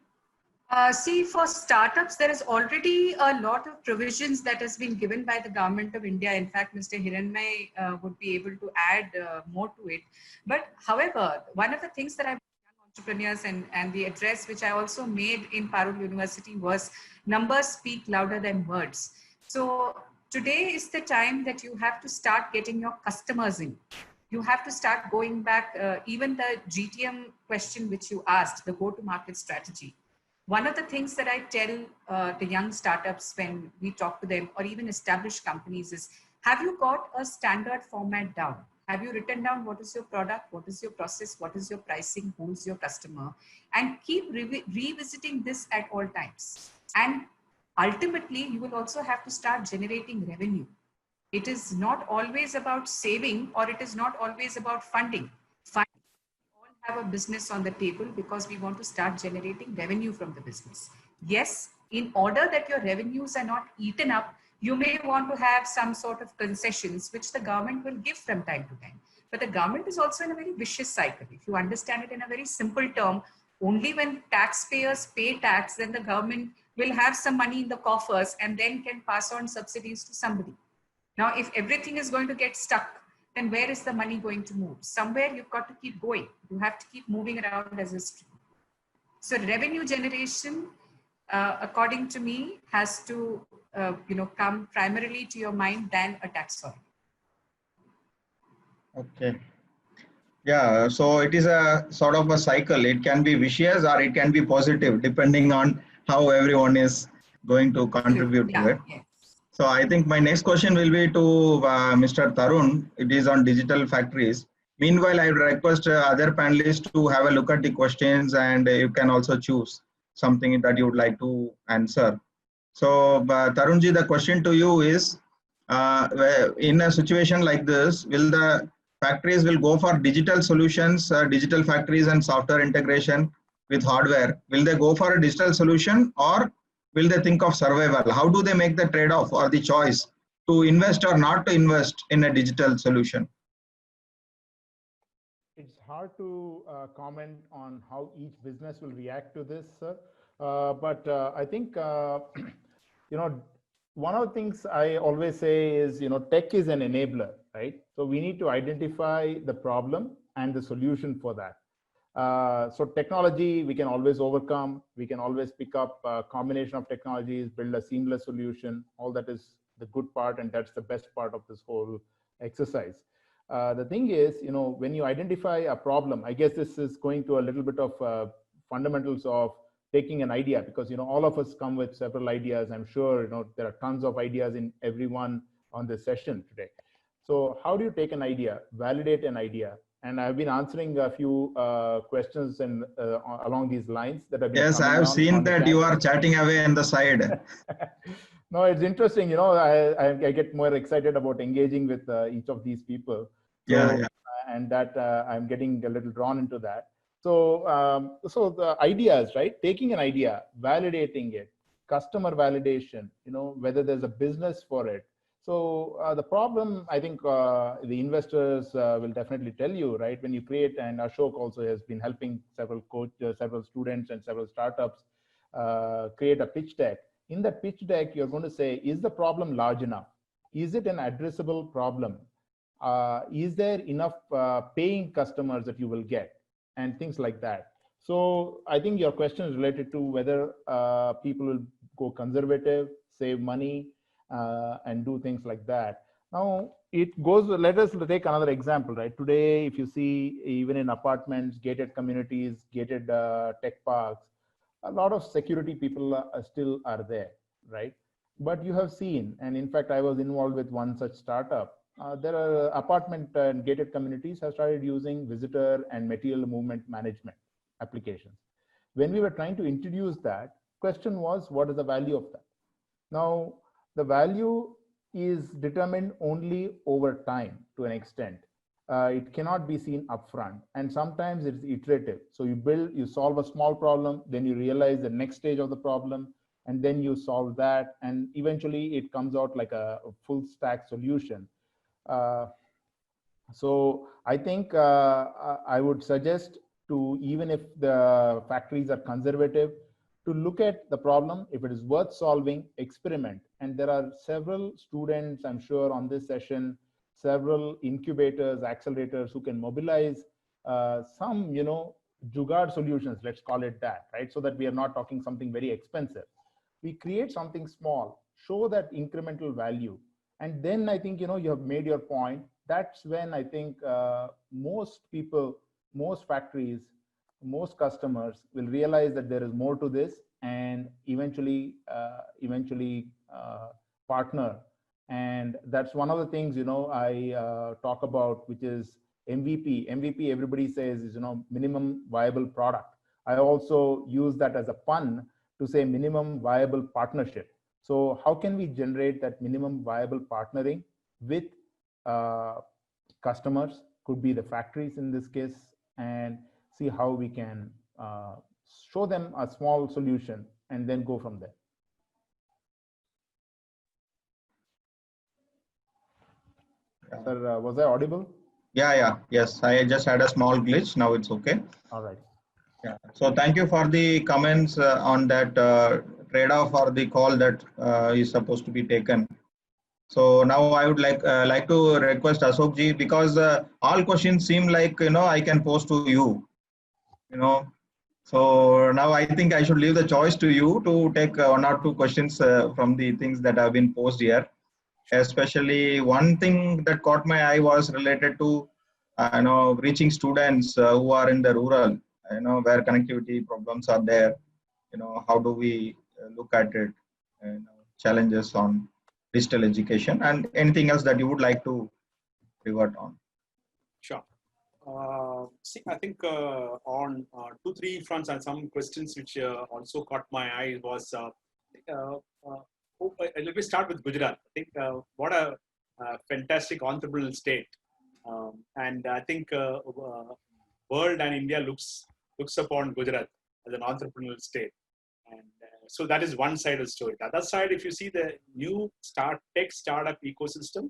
See, for startups, there is already a lot of provisions that has been given by the government of India. In fact, Mr. Hiranmay would be able to add more to it. But however, one of the things that I've entrepreneurs and the address which I also made in Parul University was numbers speak louder than words. So today is the time that you have to start getting your customers in. You have to start going back, even the GTM question which you asked, the go-to-market strategy. One of the things that I tell the young startups when we talk to them, or even established companies, is have you got a standard format down? Have you written down what is your product, what is your process, what is your pricing, who's your customer, and keep revisiting this at all times. And ultimately, you will also have to start generating revenue. It is not always about saving, or it is not always about funding. We all have a business on the table because we want to start generating revenue from the business. Yes, in order that your revenues are not eaten up, you may want to have some sort of concessions, which the government will give from time to time. But the government is also in a very vicious cycle. If you understand it in a very simple term, only when taxpayers pay tax, then the government will have some money in the coffers and then can pass on subsidies to somebody. Now, if everything is going to get stuck, then where is the money going to move? Somewhere you've got to keep going. You have to keep moving around as a stream. So revenue generation, according to me, has to come primarily to your mind than a tax holiday. Okay. Yeah, so it is a sort of a cycle. It can be vicious or it can be positive, depending on how everyone is going to contribute to it. Yes. So I think my next question will be to Mr. Tarun. It is on digital factories. Meanwhile, I would request other panelists to have a look at the questions, and you can also choose something that you would like to answer. So Tarunji, the question to you is, in a situation like this, will the factories will go for digital solutions, digital factories and software integration with hardware? Will they go for a digital solution, or will they think of survival? How do they make the trade-off or the choice to invest or not to invest in a digital solution? It's hard to comment on how each business will react to this, sir. But I think, one of the things I always say is, tech is an enabler, right? So we need to identify the problem and the solution for that. So technology, we can always overcome. We can always pick up a combination of technologies, build a seamless solution. All that is the good part, and that's the best part of this whole exercise. The thing is, when you identify a problem, I guess this is going to a little bit of fundamentals of taking an idea, because all of us come with several ideas. I'm sure there are tons of ideas in everyone on this session today. So how do you take an idea, validate an idea? And I've been answering a few questions and along these lines that have been. Yes, I have seen that you are chatting away on the side. No, it's interesting. I get more excited about engaging with each of these people. So, yeah. And that I'm getting a little drawn into that. So, so the ideas, right? Taking an idea, validating it, customer validation, whether there's a business for it. So the problem, I think the investors will definitely tell you, right? When you create, and Ashok also has been helping several coaches, several students and several startups create a pitch deck. In that pitch deck, you're going to say, is the problem large enough? Is it an addressable problem? Is there enough paying customers that you will get? And things like that. So I think your question is related to whether people will go conservative, save money, and do things like that. Now it goes, let us take another example, right? Today, if you see even in apartments, gated communities, gated tech parks, a lot of security people still are there, right? But you have seen, and in fact, I was involved with one such startup. There are apartment and gated communities have started using visitor and material movement management applications. When we were trying to introduce that, question was, what is the value of that? Now, the value is determined only over time to an extent. It cannot be seen upfront, and sometimes it's iterative. So you solve a small problem, then you realize the next stage of the problem, and then you solve that, and eventually it comes out like a full stack solution. So I think I would suggest to, even if the factories are conservative, to look at the problem. If it is worth solving, experiment. And there are several students, I'm sure, on this session, several incubators, accelerators who can mobilize some, jugaad solutions, let's call it that, right? So that we are not talking something very expensive. We create something small, show that incremental value. And then I think, you have made your point. That's when I think most people, most factories, most customers will realize that there is more to this, and eventually partner. And that's one of the things, I talk about, which is MVP. MVP, everybody says, is, minimum viable product. I also use that as a pun to say minimum viable partnership. So how can we generate that minimum viable partnering with customers, could be the factories in this case, and see how we can show them a small solution and then go from there. Sir, was I audible? Yes, I just had a small glitch. Now it's okay. All right. Yeah. So thank you for the comments on that trade-off or the call that is supposed to be taken. So now I would like to request Ashok ji, because all questions seem like, I can pose to you, So now I think I should leave the choice to you to take one or two questions from the things that have been posed here. Especially one thing that caught my eye was related to, reaching students who are in the rural, where connectivity problems are there. How do we look at it? Challenges on digital education, and anything else that you would like to revert on. Sure. See, I think on 2-3 fronts and some questions which also caught my eye was, let me start with Gujarat. I think what a fantastic entrepreneurial state. And I think world and India looks upon Gujarat as an entrepreneurial state. And so that is one side of the story. The other side, if you see the new tech startup ecosystem,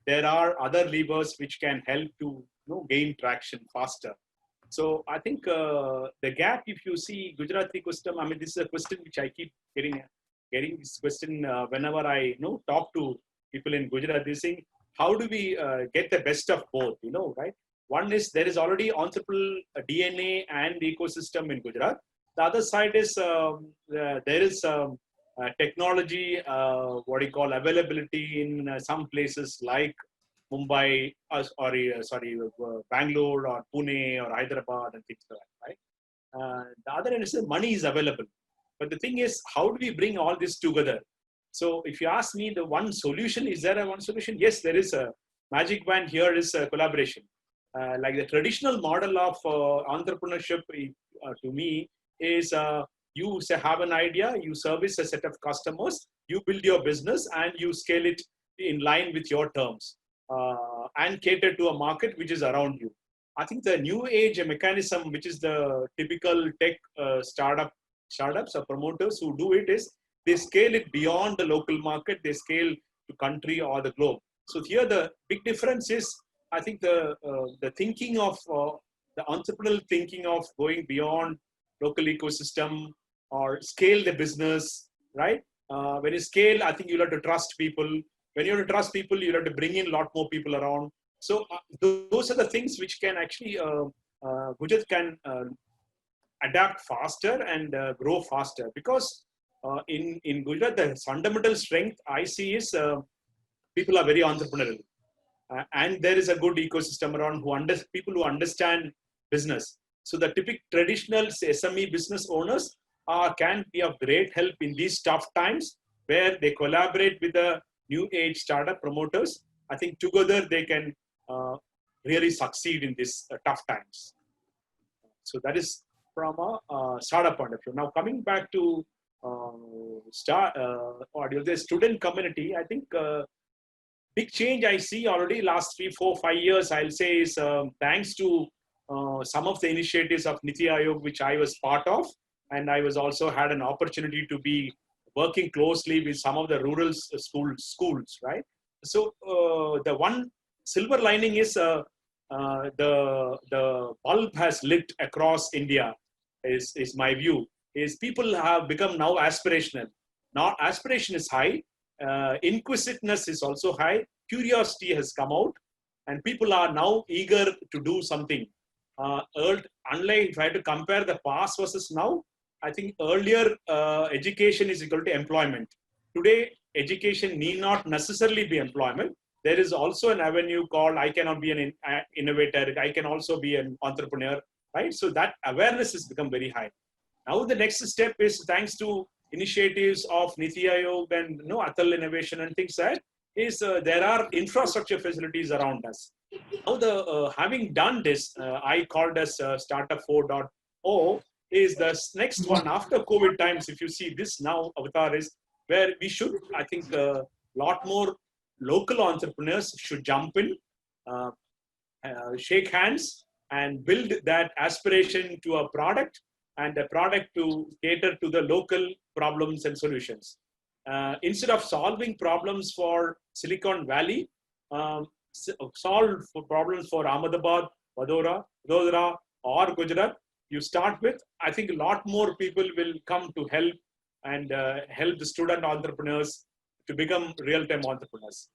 there are other levers which can help to gain traction faster. So I think the gap, if you see Gujarat ecosystem, I mean, this is a question which I keep getting this question whenever I talk to people in Gujarat. They saying, how do we get the best of both? Right? One is there is already entrepreneurial DNA and ecosystem in Gujarat. The other side is there is technology, what do you call, availability in some places like Mumbai, Bangalore or Pune or Hyderabad and things like that, right? The other end is money is available. But the thing is, how do we bring all this together? So if you ask me the one solution, is there a one solution? Yes, there is a magic wand here is collaboration. Like the traditional model of entrepreneurship to me is you have an idea, you service a set of customers, you build your business and you scale it in line with your terms and cater to a market which is around you. I think the new age mechanism, which is the typical tech startups or promoters who do it, is they scale it beyond the local market, they scale to country or the globe. So here the big difference is, I think the thinking of the entrepreneurial thinking of going beyond local ecosystem or scale the business, right? When you scale, I think you'll have to trust people. When you have to trust people, you'll have to bring in a lot more people around. So those are the things which can actually, Gujarat can adapt faster and grow faster, because in Gujarat, the fundamental strength I see is people are very entrepreneurial. And there is a good ecosystem around people who understand business. So the typical traditional SME business owners can be of great help in these tough times, where they collaborate with the new age startup promoters. I think together they can really succeed in these tough times. So that is from a startup point of view. Now coming back to the student community, I think big change I see already last 3, 4, 5 years, I'll say, is thanks to some of the initiatives of Niti Aayog, which I was part of. And I was also had an opportunity to be working closely with some of the rural schools, right? So the one silver lining is the bulb has lit across India, is my view, is people have become now aspirational. Now aspiration is high. Inquisitiveness is also high. Curiosity has come out, and people are now eager to do something. Unlike if I had to compare the past versus now, I think earlier education is equal to employment. Today, education need not necessarily be employment. There is also an avenue called I cannot be an innovator. I can also be an entrepreneur, right? So that awareness has become very high. Now the next step is, thanks to initiatives of Niti Aayog and Atal Innovation and things like that, there are infrastructure facilities around us. Now having done this, I called as Startup 4.0, is the next one after COVID times. If you see this now, Avatar is where we should, I think, a lot more local entrepreneurs should jump in, shake hands, and build that aspiration to a product, and a product to cater to the local problems and solutions. Instead of solving problems for Silicon Valley, solve for problems for Ahmedabad, Vadodara, or Gujarat, you start with, I think a lot more people will come to help and help the student entrepreneurs to become real-time entrepreneurs.